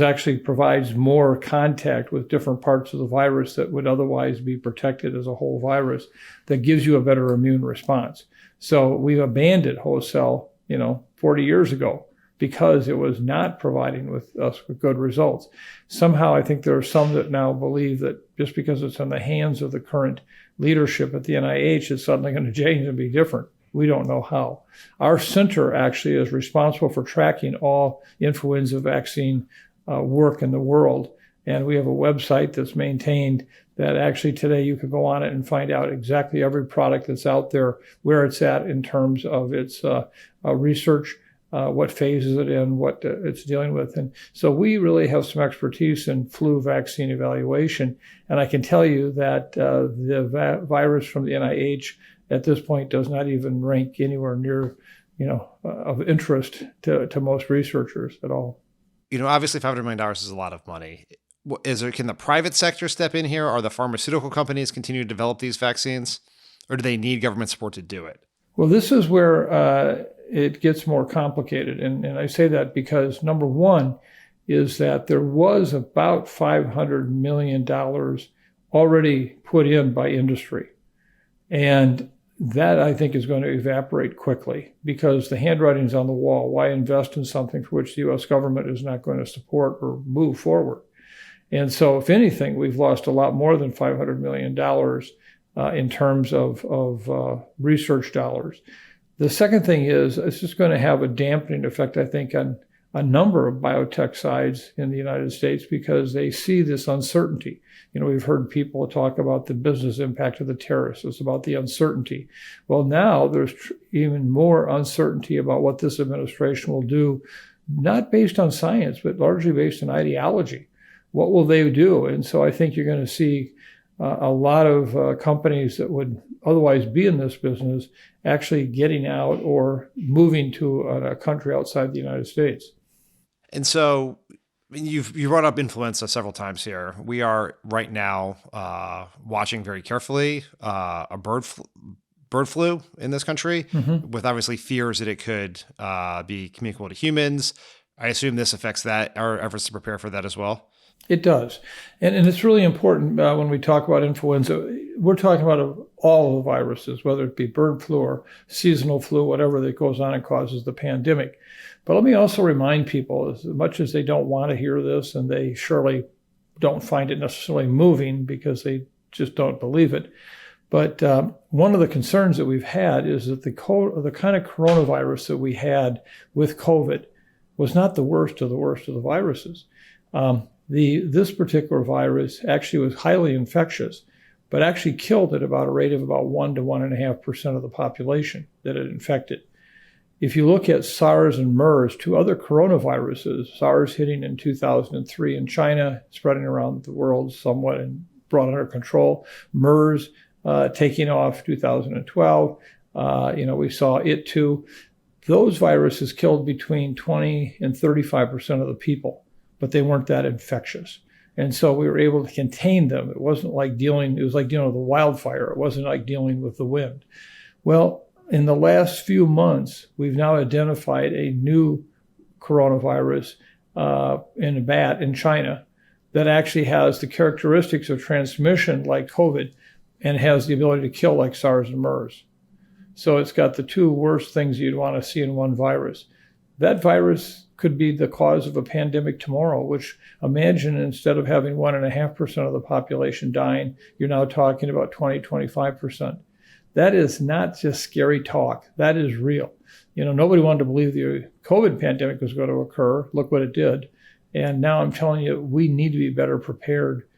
Speaker 12: actually provides more contact with different parts of the virus that would otherwise be protected as a whole virus, that gives you a better immune response. So we've abandoned whole cell, 40 years ago, because it was not providing us with good results. Somehow I think there are some that now believe that just because it's in the hands of the current leadership at the NIH, it's suddenly going to change and be different. We don't know how. Our center actually is responsible for tracking all influenza vaccine work in the world. And we have a website that's maintained that actually today you could go on it and find out exactly every product that's out there, where it's at in terms of its research, what phase is it in, what it's dealing with. And so we really have some expertise in flu vaccine evaluation. And I can tell you that the virus from the NIH at this point does not even rank anywhere near, of interest to most researchers at all.
Speaker 1: Obviously $500 million is a lot of money. Can the private sector step in here? Are the pharmaceutical companies continue to develop these vaccines, or do they need government support to do it?
Speaker 12: Well, this is where it gets more complicated. And I say that because number one is that there was about $500 million already put in by industry. And that, I think, is going to evaporate quickly because the handwriting's on the wall. Why invest in something for which the U.S. government is not going to support or move forward? And so, if anything, we've lost a lot more than $500 million in terms of research dollars. The second thing is it's just going to have a dampening effect, I think, on a number of biotech sides in the United States because they see this uncertainty. We've heard people talk about the business impact of the tariffs. It's about the uncertainty. Well, now there's even more uncertainty about what this administration will do, not based on science, but largely based on ideology. What will they do? And so I think you're going to see a lot of companies that would otherwise be in this business actually getting out or moving to a country outside the United States.
Speaker 1: And so you brought up influenza several times here. We are right now watching very carefully a bird flu in this country, with obviously fears that it could be communicable to humans. I assume this affects our efforts to prepare for that as well.
Speaker 12: It does. And it's really important when we talk about influenza, we're talking about all of the viruses, whether it be bird flu or seasonal flu, whatever that goes on and causes the pandemic. But let me also remind people, as much as they don't want to hear this, and they surely don't find it necessarily moving because they just don't believe it. But one of the concerns that we've had is that the kind of coronavirus that we had with COVID was not the worst of the viruses. This particular virus actually was highly infectious, but actually killed at about a rate of about 1 to 1.5% of the population that it infected. If you look at SARS and MERS, two other coronaviruses, SARS hitting in 2003 in China, spreading around the world somewhat and brought under control, MERS taking off 2012, we saw it too. Those viruses killed between 20 and 35% of the people, but they weren't that infectious. And so we were able to contain them. It was like dealing with the wildfire. It wasn't like dealing with the wind. Well, in the last few months, we've now identified a new coronavirus in a bat in China that actually has the characteristics of transmission like COVID and has the ability to kill like SARS and MERS. So it's got the two worst things you'd want to see in one virus. That virus could be the cause of a pandemic tomorrow, which imagine instead of having 1.5% of the population dying, you're now talking about 20, 25%. That is not just scary talk. That is real. Nobody wanted to believe the COVID pandemic was going to occur. Look what it did. And now I'm telling you, we need to be better prepared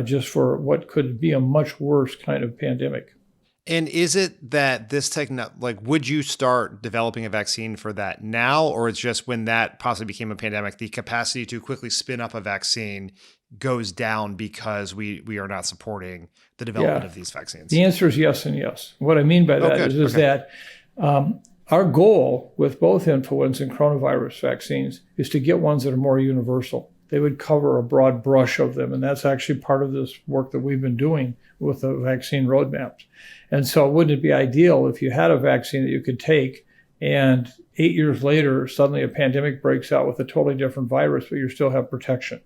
Speaker 12: just for what could be a much worse kind of pandemic.
Speaker 1: And is it that this would you start developing a vaccine for that now, or it's just when that possibly became a pandemic, the capacity to quickly spin up a vaccine goes down because we are not supporting the development of these vaccines?
Speaker 12: The answer is yes and yes. What I mean by that is that our goal with both influenza and coronavirus vaccines is to get ones that are more universal. They would cover a broad brush of them, and that's actually part of this work that we've been doing with the vaccine roadmaps. And so wouldn't it be ideal if you had a vaccine that you could take and 8 years later, suddenly a pandemic breaks out with a totally different virus, but you still have protection?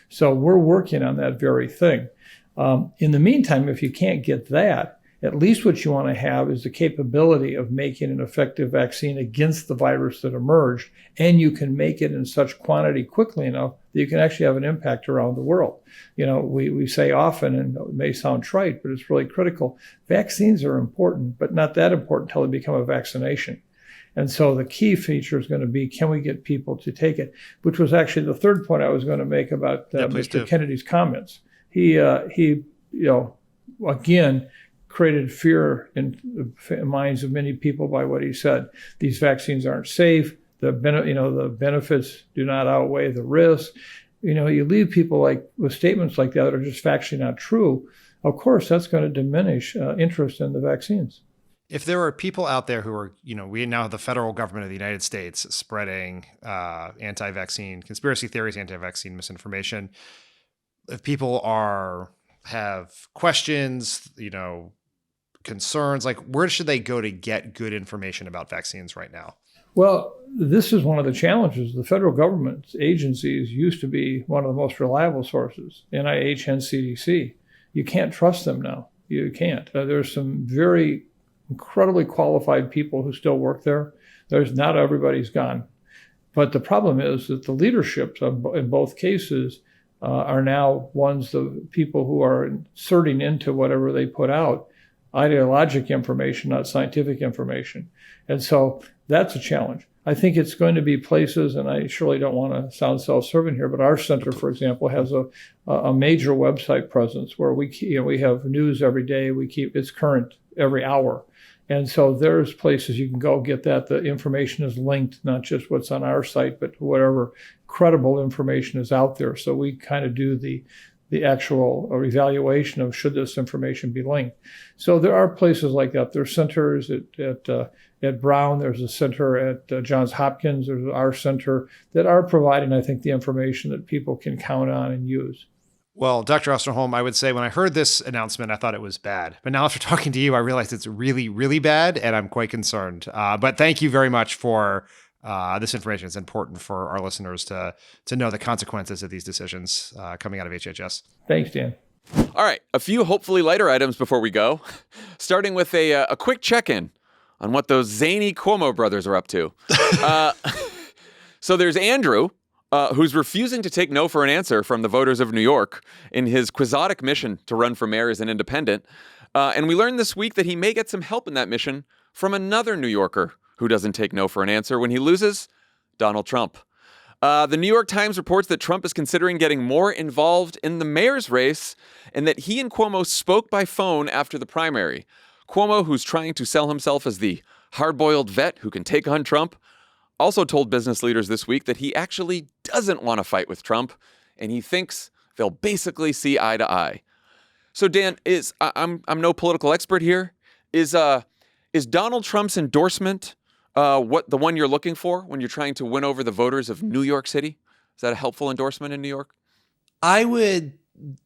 Speaker 12: So we're working on that very thing. In the meantime, if you can't get that, at least what you want to have is the capability of making an effective vaccine against the virus that emerged, and you can make it in such quantity quickly enough that you can actually have an impact around the world. You know, we say often, and it may sound trite, but it's really critical, vaccines are important, but not that important until they become a vaccination. And so the key feature is going to be, can we get people to take it? Which was actually the third point I was going to make about Mr. Kennedy's comments. He again, created fear in the minds of many people by what he said. These vaccines aren't safe. The benefits do not outweigh the risks. You know, you leave people with statements like that are just factually not true. Of course, that's going to diminish interest in the vaccines.
Speaker 1: If there are people out there who are, we now have the federal government of the United States spreading anti-vaccine conspiracy theories, anti-vaccine misinformation. If people have questions, concerns, where should they go to get good information about vaccines right now?
Speaker 12: Well, this is one of the challenges. The federal government agencies used to be one of the most reliable sources, NIH and CDC. You can't trust them now. You can't. There's some very incredibly qualified people who still work there. Not everybody's gone. But the problem is that the leaderships in both cases are now the people who are inserting into whatever they put out ideologic information, not scientific information. And so that's a challenge. I think it's going to be places, and I surely don't want to sound self-serving here, but our center, for example, has a major website presence where we have news every day. It's current every hour. And so there's places you can go get that. The information is linked, not just what's on our site, but whatever credible information is out there. So we kind of do the actual evaluation of should this information be linked. So there are places like that. There's centers at Brown. There's a center at Johns Hopkins. There's our center that are providing, I think, the information that people can count on and use.
Speaker 1: Well, Dr. Osterholm, I would say when I heard this announcement, I thought it was bad. But now after talking to you, I realized it's really, really bad, and I'm quite concerned. But thank you very much for this information. It's important for our listeners to know the consequences of these decisions coming out of HHS.
Speaker 12: Thanks, Dan.
Speaker 2: All right, a few hopefully lighter items before we go, starting with a quick check-in on what those zany Cuomo brothers are up to. So there's Andrew, who's refusing to take no for an answer from the voters of New York in his quixotic mission to run for mayor as an independent. And we learned this week that he may get some help in that mission from another New Yorker who doesn't take no for an answer when he loses, Donald Trump. The New York Times reports that Trump is considering getting more involved in the mayor's race and that he and Cuomo spoke by phone after the primary. Cuomo, who's trying to sell himself as the hard-boiled vet who can take on Trump, also told business leaders this week that he actually doesn't want to fight with Trump, and he thinks they'll basically see eye to eye. So Dan, I'm no political expert here. Is Donald Trump's endorsement the one you're looking for when you're trying to win over the voters of New York City? Is that a helpful endorsement in New York?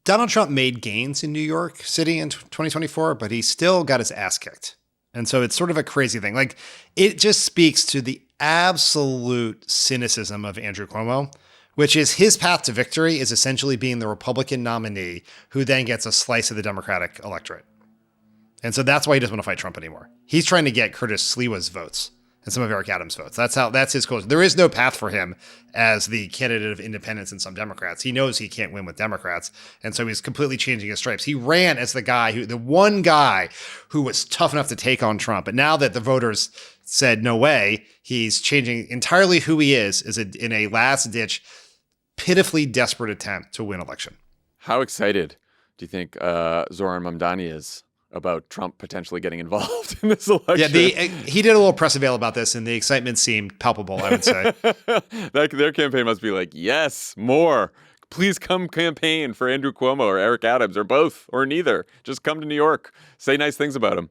Speaker 1: Donald Trump made gains in New York City in 2024, but he still got his ass kicked. And so it's sort of a crazy thing. It just speaks to the absolute cynicism of Andrew Cuomo, which is his path to victory is essentially being the Republican nominee who then gets a slice of the Democratic electorate. And so that's why he doesn't want to fight Trump anymore. He's trying to get Curtis Sliwa's votes and some of Eric Adams' votes. That's his goal. There is no path for him as the candidate of independents and some Democrats. He knows he can't win with Democrats. And so he's completely changing his stripes. He ran as the one guy who was tough enough to take on Trump. But now that the voters said no way, he's changing entirely who he is in a last ditch, pitifully desperate attempt to win election.
Speaker 2: How excited do you think Zoran Mamdani is about Trump potentially getting involved in this election.
Speaker 1: Yeah, he did a little press avail about this, and the excitement seemed palpable, I would say.
Speaker 2: Their campaign must be like, yes, more. Please come campaign for Andrew Cuomo or Eric Adams or both or neither. Just come to New York. Say nice things about him.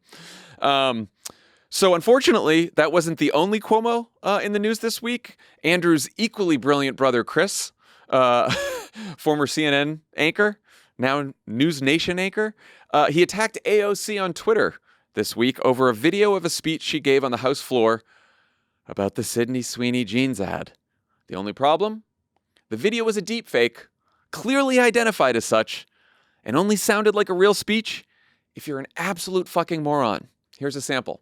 Speaker 2: So unfortunately, that wasn't the only Cuomo in the news this week. Andrew's equally brilliant brother, Chris, former CNN anchor, now News Nation anchor, he attacked AOC on Twitter this week over a video of a speech she gave on the House floor about the Sydney Sweeney jeans ad. The only problem? The video was a deep fake, clearly identified as such, and only sounded like a real speech if you're an absolute fucking moron. Here's a sample.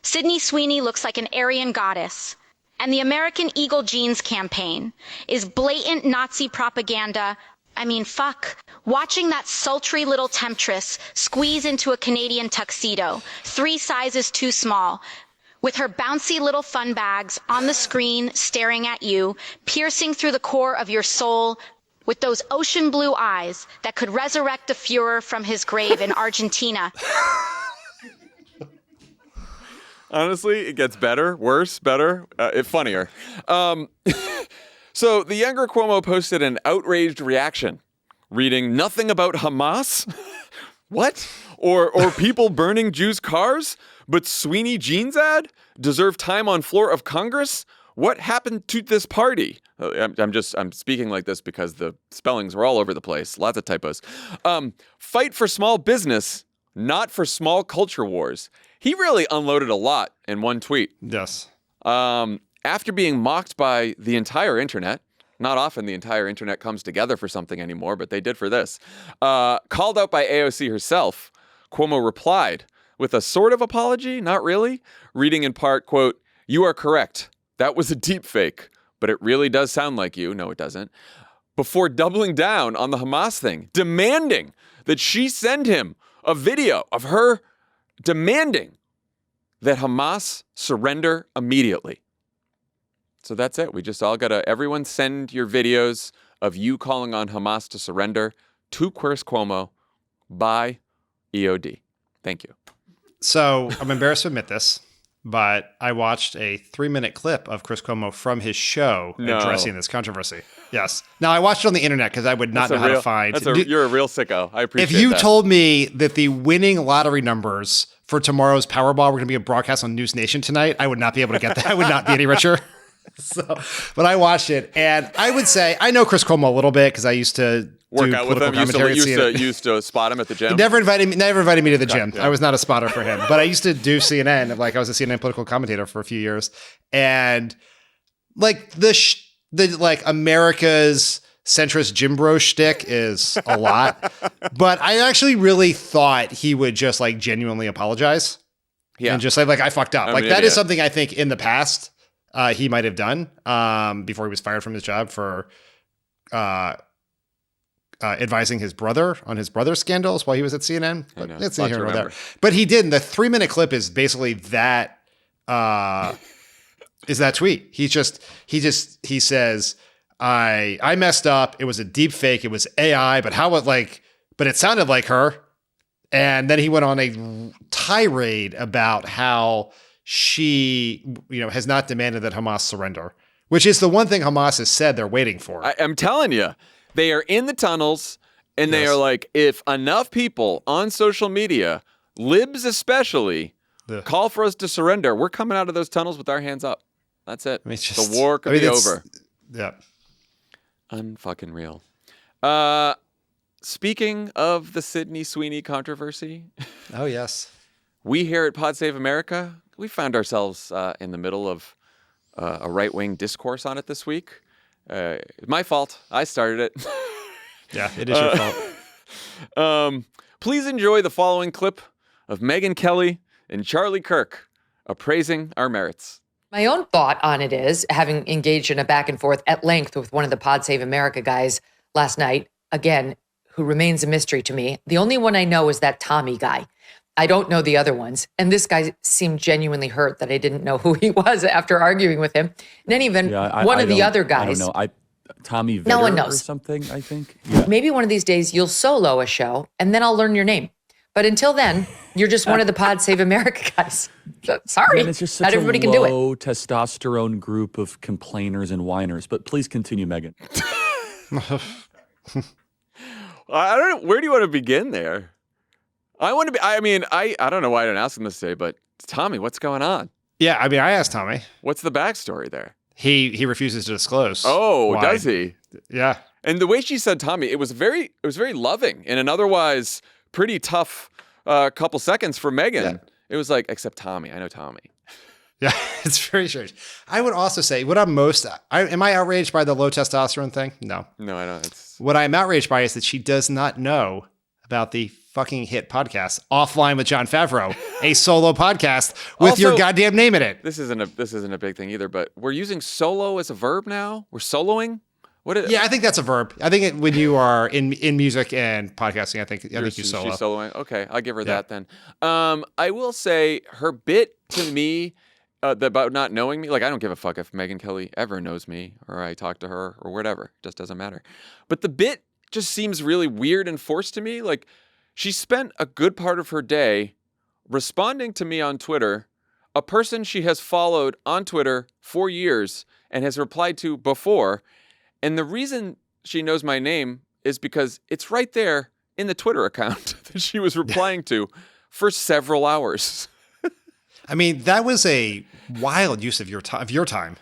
Speaker 13: Sydney Sweeney looks like an Aryan goddess, and the American Eagle Jeans campaign is blatant Nazi propaganda. I mean, fuck. Watching that sultry little temptress squeeze into a Canadian tuxedo, 3 sizes too small, with her bouncy little fun bags on the screen staring at you, piercing through the core of your soul, with those ocean blue eyes that could resurrect the Führer from his grave in Argentina.
Speaker 2: Honestly, it gets better, worse, better, funnier. So the younger Cuomo posted an outraged reaction, reading nothing about Hamas? What? Or people burning Jews' cars? But Sweeney jeans ad? Deserve time on floor of Congress? What happened to this party? I'm speaking like this because the spellings were all over the place. Lots of typos. Fight for small business, not for small culture wars. He really unloaded a lot in one tweet.
Speaker 1: Yes.
Speaker 2: After being mocked by the entire internet, not often the entire internet comes together for something anymore, but they did for this, called out by AOC herself, Cuomo replied with a sort of apology, not really, reading in part, quote, "You are correct. That was a deep fake, but it really does sound like you." No, it doesn't. Before doubling down on the Hamas thing, demanding that she send him a video of her demanding that Hamas surrender immediately. So that's it. We just all gotta, everyone send your videos of you calling on Hamas to surrender to Chris Cuomo by EOD. Thank you.
Speaker 1: So I'm embarrassed to admit this, but I watched a 3-minute clip of Chris Cuomo from his show addressing this controversy. Yes. Now, I watched it on the internet because I would not know how to find.
Speaker 2: You're a real sicko. I appreciate that.
Speaker 1: If you told me that the winning lottery numbers for tomorrow's Powerball were going to be a broadcast on News Nation tonight, I would not be able to get that. I would not be any richer. But I watched it, and I would say I know Chris Cuomo a little bit because I used to
Speaker 2: work out with him. Used to spot him at the gym.
Speaker 1: He never invited me to the gym. Yeah. I was not a spotter for him, but I used to do CNN. Like I was a CNN political commentator for a few years, and like the America's centrist Jim Bro shtick is a lot. But I actually really thought he would just like genuinely apologize, and just say like I fucked up. Like that is something I think in the past. He might have done before he was fired from his job for advising his brother on his brother's scandals while he was at CNN. But it's neither here nor there. But he did. And the 3-minute clip is basically that tweet. He says, I messed up. It was a deep fake. It was AI. But it sounded like her. And then he went on a tirade about how she, has not demanded that Hamas surrender, which is the one thing Hamas has said they're waiting for.
Speaker 2: I'm telling you, they are in the tunnels and they are like, if enough people on social media, libs especially, call for us to surrender, we're coming out of those tunnels with our hands up. That's it. The war could be over.
Speaker 1: Yeah.
Speaker 2: Unfucking real. Speaking of the Sydney Sweeney controversy.
Speaker 1: Oh, yes.
Speaker 2: We here at Pod Save America, we found ourselves in the middle of a right-wing discourse on it this week. My fault. I started it.
Speaker 1: Yeah, it is your fault.
Speaker 2: Please enjoy the following clip of Megyn Kelly and Charlie Kirk appraising our merits.
Speaker 14: My own thought on it is, having engaged in a back and forth at length with one of the Pod Save America guys last night, again, who remains a mystery to me. The only one I know is that Tommy guy. I don't know the other ones. And this guy seemed genuinely hurt that I didn't know who he was after arguing with him. And then even one of the other guys.
Speaker 15: I don't know. Tommy
Speaker 14: no one
Speaker 15: Vietor
Speaker 14: knows.
Speaker 15: Or something, I think. Yeah.
Speaker 14: Maybe one of these days you'll solo a show and then I'll learn your name. But until then, you're just one of the Pod Save America guys. Sorry,
Speaker 15: it's just
Speaker 14: not
Speaker 15: such
Speaker 14: everybody
Speaker 15: a
Speaker 14: can do it.
Speaker 15: low testosterone group of complainers and whiners. But please continue, Megyn.
Speaker 2: I don't know. Where do you want to begin there? I don't know why I didn't ask him this today, but Tommy, what's going on?
Speaker 1: Yeah, I mean, I asked Tommy.
Speaker 2: What's the backstory there?
Speaker 1: He refuses to disclose.
Speaker 2: Oh,
Speaker 1: why.
Speaker 2: Does he?
Speaker 1: Yeah.
Speaker 2: And the way she said Tommy, it was very loving in an otherwise pretty tough couple seconds for Megyn.
Speaker 1: Yeah.
Speaker 2: It was like, except Tommy. I know Tommy.
Speaker 1: Yeah, it's very strange. I would also say what I'm am I outraged by the low testosterone thing? No.
Speaker 2: No, I don't.
Speaker 1: What I'm outraged by is that she does not know about the fucking hit podcast Offline with Jon Favreau, a solo podcast with
Speaker 2: Also,
Speaker 1: your goddamn name in it.
Speaker 2: This isn't a big thing either, but we're using solo as a verb now. We're soloing.
Speaker 1: Yeah, I think that's a verb. I think when you are in music and podcasting, I think you solo.
Speaker 2: She's soloing. Okay, I'll give her that then. I will say her bit to me about not knowing me. Like, I don't give a fuck if Megyn Kelly ever knows me or I talk to her or whatever. It just doesn't matter. But the bit just seems really weird and forced to me. Like, she spent a good part of her day responding to me on Twitter, a person she has followed on Twitter for years and has replied to before. And the reason she knows my name is because it's right there in the Twitter account that she was replying to for several hours.
Speaker 1: I mean, that was a wild use of your time.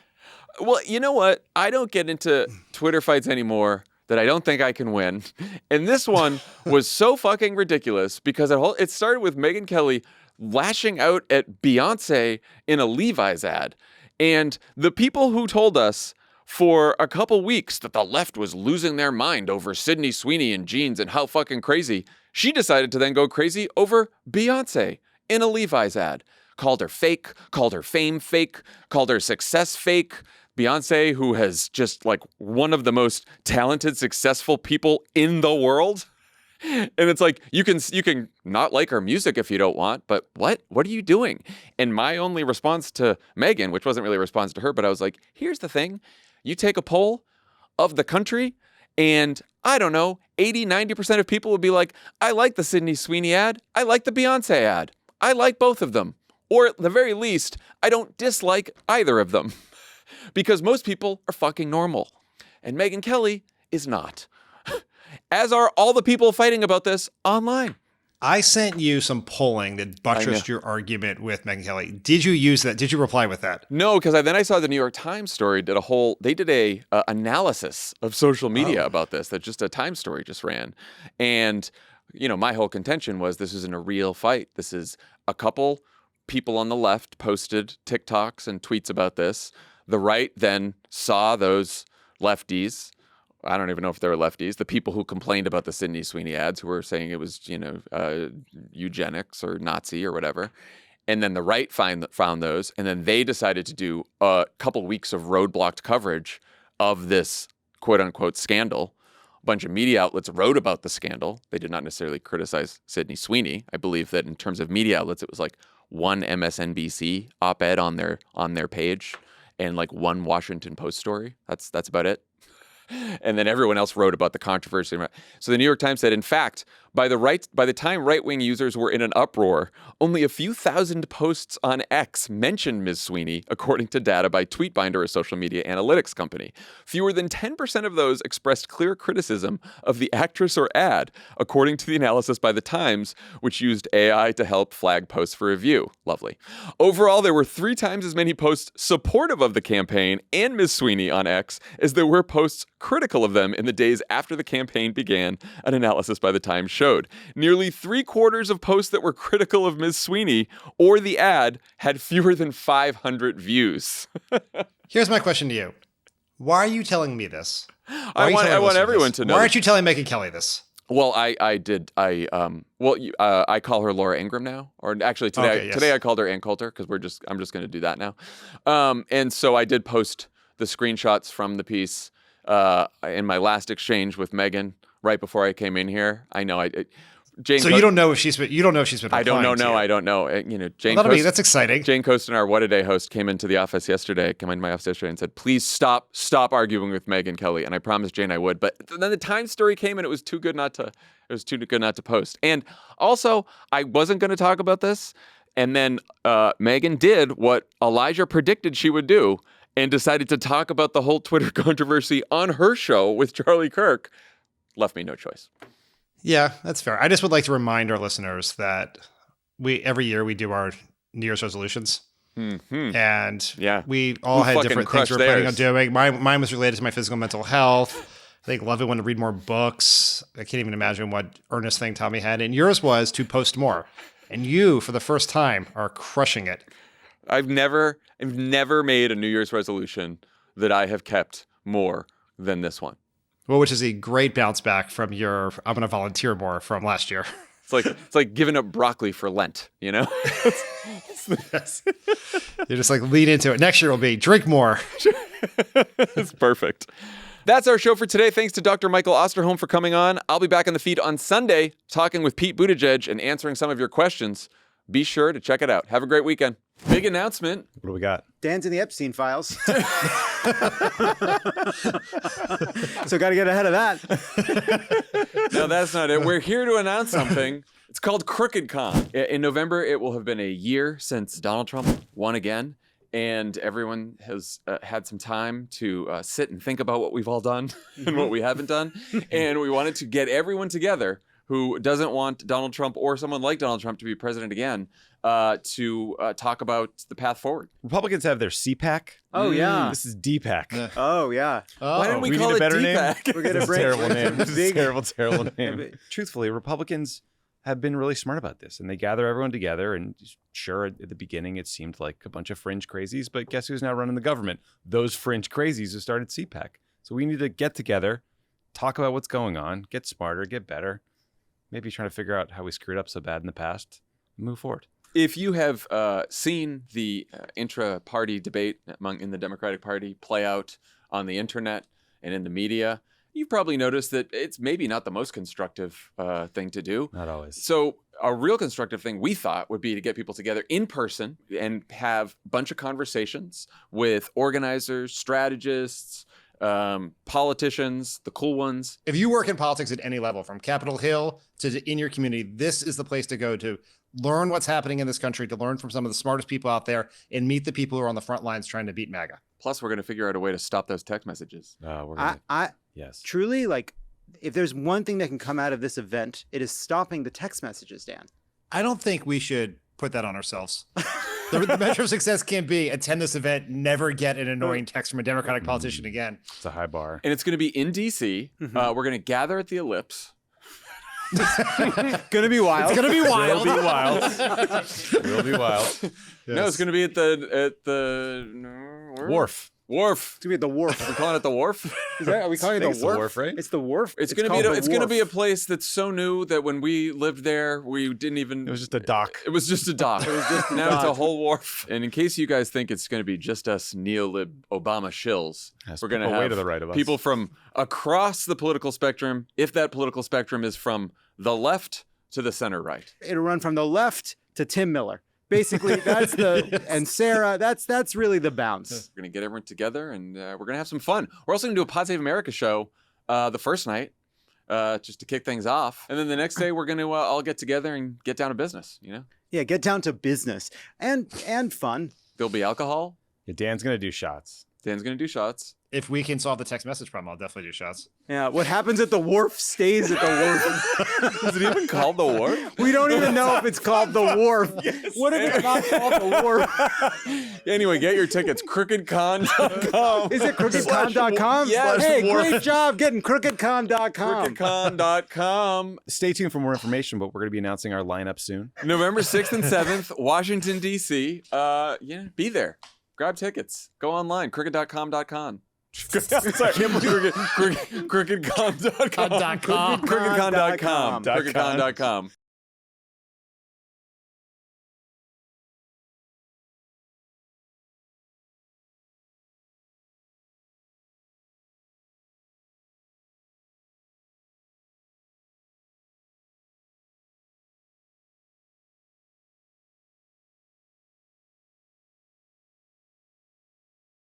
Speaker 2: Well, you know what? I don't get into Twitter fights anymore that I don't think I can win. And this one was so fucking ridiculous because it started with Megyn Kelly lashing out at Beyonce in a Levi's ad. And the people who told us for a couple weeks that the left was losing their mind over Sydney Sweeney and jeans and how fucking crazy, she decided to then go crazy over Beyonce in a Levi's ad. Called her fake, called her fame fake, called her success fake. Beyonce, who has just like one of the most talented, successful people in the world. And it's like, you can not like her music if you don't want, but what are you doing? And my only response to Megyn, which wasn't really a response to her, but I was like, here's the thing. You take a poll of the country and I don't know, 80, 90% of people would be like, I like the Sydney Sweeney ad. I like the Beyonce ad. I like both of them. Or at the very least, I don't dislike either of them because most people are fucking normal. And Megyn Kelly is not, as are all the people fighting about this online.
Speaker 1: I sent you some polling that buttressed your argument with Megyn Kelly. Did you use that? Did you reply with that?
Speaker 2: No, because then I saw the New York Times story did a analysis of social media about this, that just a Times story just ran. And, my whole contention was this isn't a real fight. This is a couple people on the left posted TikToks and tweets about this. The right then saw those lefties. I don't even know if they were lefties. The people who complained about the Sydney Sweeney ads, who were saying it was, eugenics or Nazi or whatever. And then the right found those. And then they decided to do a couple weeks of roadblocked coverage of this quote unquote scandal. A bunch of media outlets wrote about the scandal. They did not necessarily criticize Sydney Sweeney. I believe that in terms of media outlets, it was like one MSNBC op-ed on their page and like one Washington Post story. That's about it. And then everyone else wrote about the controversy. So the New York Times said, in fact, by the time right-wing users were in an uproar, only a few thousand posts on X mentioned Ms. Sweeney, according to data by Tweetbinder, a social media analytics company. Fewer than 10% of those expressed clear criticism of the actress or ad, according to the analysis by the Times, which used AI to help flag posts for review. Lovely. Overall, there were 3 times as many posts supportive of the campaign and Ms. Sweeney on X as there were posts critical of them in the days after the campaign began, an analysis by the Times showed. Nearly 3/4 of posts that were critical of Ms. Sweeney or the ad had fewer than 500 views.
Speaker 1: Here's my question to you. Why are you telling me this?
Speaker 2: I want everyone to know.
Speaker 1: Why aren't you telling Megyn Kelly this?
Speaker 2: Well, I call her Laura Ingraham now, or actually today I called her Ann Coulter because I'm just going to do that now. And so I did post the screenshots from the piece in my last exchange with Megyn right before I came in here. I know Jane.
Speaker 1: So you don't know if she's been. You don't know if she's been.
Speaker 2: I don't know.
Speaker 1: replying to
Speaker 2: No,
Speaker 1: you.
Speaker 2: I don't know. Jane.
Speaker 1: That's exciting.
Speaker 2: Jane Coaston, our What a Day host, came into the office yesterday. Came into my office yesterday and said, "Please stop arguing with Megyn Kelly." And I promised Jane I would. But then the Times story came, and it was too good not to. It was too good not to post. And also, I wasn't going to talk about this. And then Megyn did what Elijah predicted she would do, and decided to talk about the whole Twitter controversy on her show with Charlie Kirk. Left me no choice.
Speaker 1: Yeah, that's fair. I just would like to remind our listeners that every year we do our New Year's resolutions.
Speaker 2: Mm-hmm.
Speaker 1: And
Speaker 2: yeah,
Speaker 1: we all had different things we were planning on doing. Mine was related to my physical and mental health. I think Lovett wanted to read more books. I can't even imagine what earnest thing Tommy had. And yours was to post more. And you, for the first time, are crushing it.
Speaker 2: I've never made a New Year's resolution that I have kept more than this one.
Speaker 1: Well, which is a great bounce back from your "I'm going to volunteer more" from last year.
Speaker 2: It's like giving up broccoli for Lent, you know?
Speaker 1: Yes. You just like lean into it. Next year will be drink more.
Speaker 2: It's perfect. That's our show for today. Thanks to Dr. Michael Osterholm for coming on. I'll be back on the feed on Sunday talking with Pete Buttigieg and answering some of your questions. Be sure to check it out. Have a great weekend. Big announcement.
Speaker 10: What do we got?
Speaker 16: Dan's in the Epstein files. So got to get ahead of that.
Speaker 2: No, that's not it. We're here to announce something. It's called CrookedCon. In November, it will have been a year since Donald Trump won again. And everyone has had some time to sit and think about what we've all done and what we haven't done. And we wanted to get everyone together who doesn't want Donald Trump or someone like Donald Trump to be president again to talk about the path forward.
Speaker 10: Republicans have their CPAC.
Speaker 16: Oh, yeah.
Speaker 10: This is DPAC.
Speaker 16: Oh, yeah.
Speaker 2: Why didn't we call
Speaker 10: need
Speaker 2: it
Speaker 10: a better
Speaker 2: DPAC?
Speaker 10: name?
Speaker 16: We're going to
Speaker 10: This is a terrible name. This is a
Speaker 16: big-
Speaker 10: terrible name. Truthfully, Republicans have been really smart about this, and they gather everyone together. And sure, at the beginning, it seemed like a bunch of fringe crazies, but guess who's now running the government? Those fringe crazies who started CPAC. So we need to get together, talk about what's going on, get smarter, get better, maybe trying to figure out how we screwed up so bad in the past, and move forward.
Speaker 2: If you have seen the intra-party debate in the Democratic Party play out on the internet and in the media, you've probably noticed that it's maybe not the most constructive thing to do.
Speaker 10: Not always.
Speaker 2: So a real constructive thing we thought would be to get people together in person and have a bunch of conversations with organizers, strategists, politicians, the cool ones.
Speaker 1: If you work in politics at any level, from Capitol Hill to in your community, this is the place to go to learn what's happening in this country, to learn from some of the smartest people out there, and meet the people who are on the front lines trying to beat MAGA.
Speaker 2: Plus, we're going to figure out a way to stop those text messages.
Speaker 10: Yes.
Speaker 16: Truly, like, if there's one thing that can come out of this event, it is stopping the text messages, Dan.
Speaker 1: I don't think we should put that on ourselves. The measure of success can't be attend this event, never get an annoying text from a Democratic politician again.
Speaker 10: It's a high bar.
Speaker 2: And it's going to be in D.C. We're going to gather at the Ellipse.
Speaker 16: Gonna be wild.
Speaker 1: It's gonna be wild.
Speaker 10: Will be wild. Will be wild. Yes.
Speaker 2: No, it's going to be at the
Speaker 10: Wharf.
Speaker 2: Wharf.
Speaker 16: It's gonna be at the wharf.
Speaker 2: We're calling it the Wharf.
Speaker 16: Are we calling it
Speaker 10: It's
Speaker 16: the wharf?
Speaker 10: the wharf, right?
Speaker 16: It's the wharf.
Speaker 2: It's going
Speaker 16: called the
Speaker 2: to be a
Speaker 16: wharf.
Speaker 2: place that's so new that when we lived there, we didn't even.
Speaker 10: It was just a dock.
Speaker 2: It was just a dock. It was just now it's a whole wharf. And in case you guys think it's going to be just us neo-lib Obama shills,
Speaker 10: Yes,
Speaker 2: we're going to
Speaker 10: people way
Speaker 2: have
Speaker 10: to the right of us.
Speaker 2: people from across the political spectrum. If that political spectrum is from the left to the center right,
Speaker 16: It'll run from the left to Tim Miller. Basically, that's the and Sarah. That's really the bounce.
Speaker 2: we're going to get everyone together and we're going to have some fun. We're also going to do a Pod Save America show the first night. Just to kick things off. And then the next day, we're going to all get together and get down to business, you know?
Speaker 16: Yeah, get down to business and fun.
Speaker 2: There'll be alcohol.
Speaker 10: Yeah, Dan's going to do shots.
Speaker 2: Dan's going to do shots.
Speaker 1: If we can solve the text message problem, I'll definitely do shots.
Speaker 16: Yeah, what happens at the wharf stays at the wharf.
Speaker 2: Is it even called the Wharf?
Speaker 16: We don't even know if it's called the wharf. What if it's not called the wharf?
Speaker 2: Anyway, get your tickets. crookedcon.com.
Speaker 16: Is it crookedcon.com?
Speaker 2: Yes.
Speaker 16: Hey, great job getting crookedcon.com.
Speaker 2: crookedcon.com.
Speaker 10: Stay tuned for more information, but we're going to be announcing our lineup soon.
Speaker 2: November 6th and 7th, Washington, D.C. Be there. Grab tickets. Go online, crooked.com.com. Sorry, crookedcon.com. crookedcon.com. crookedcon.com.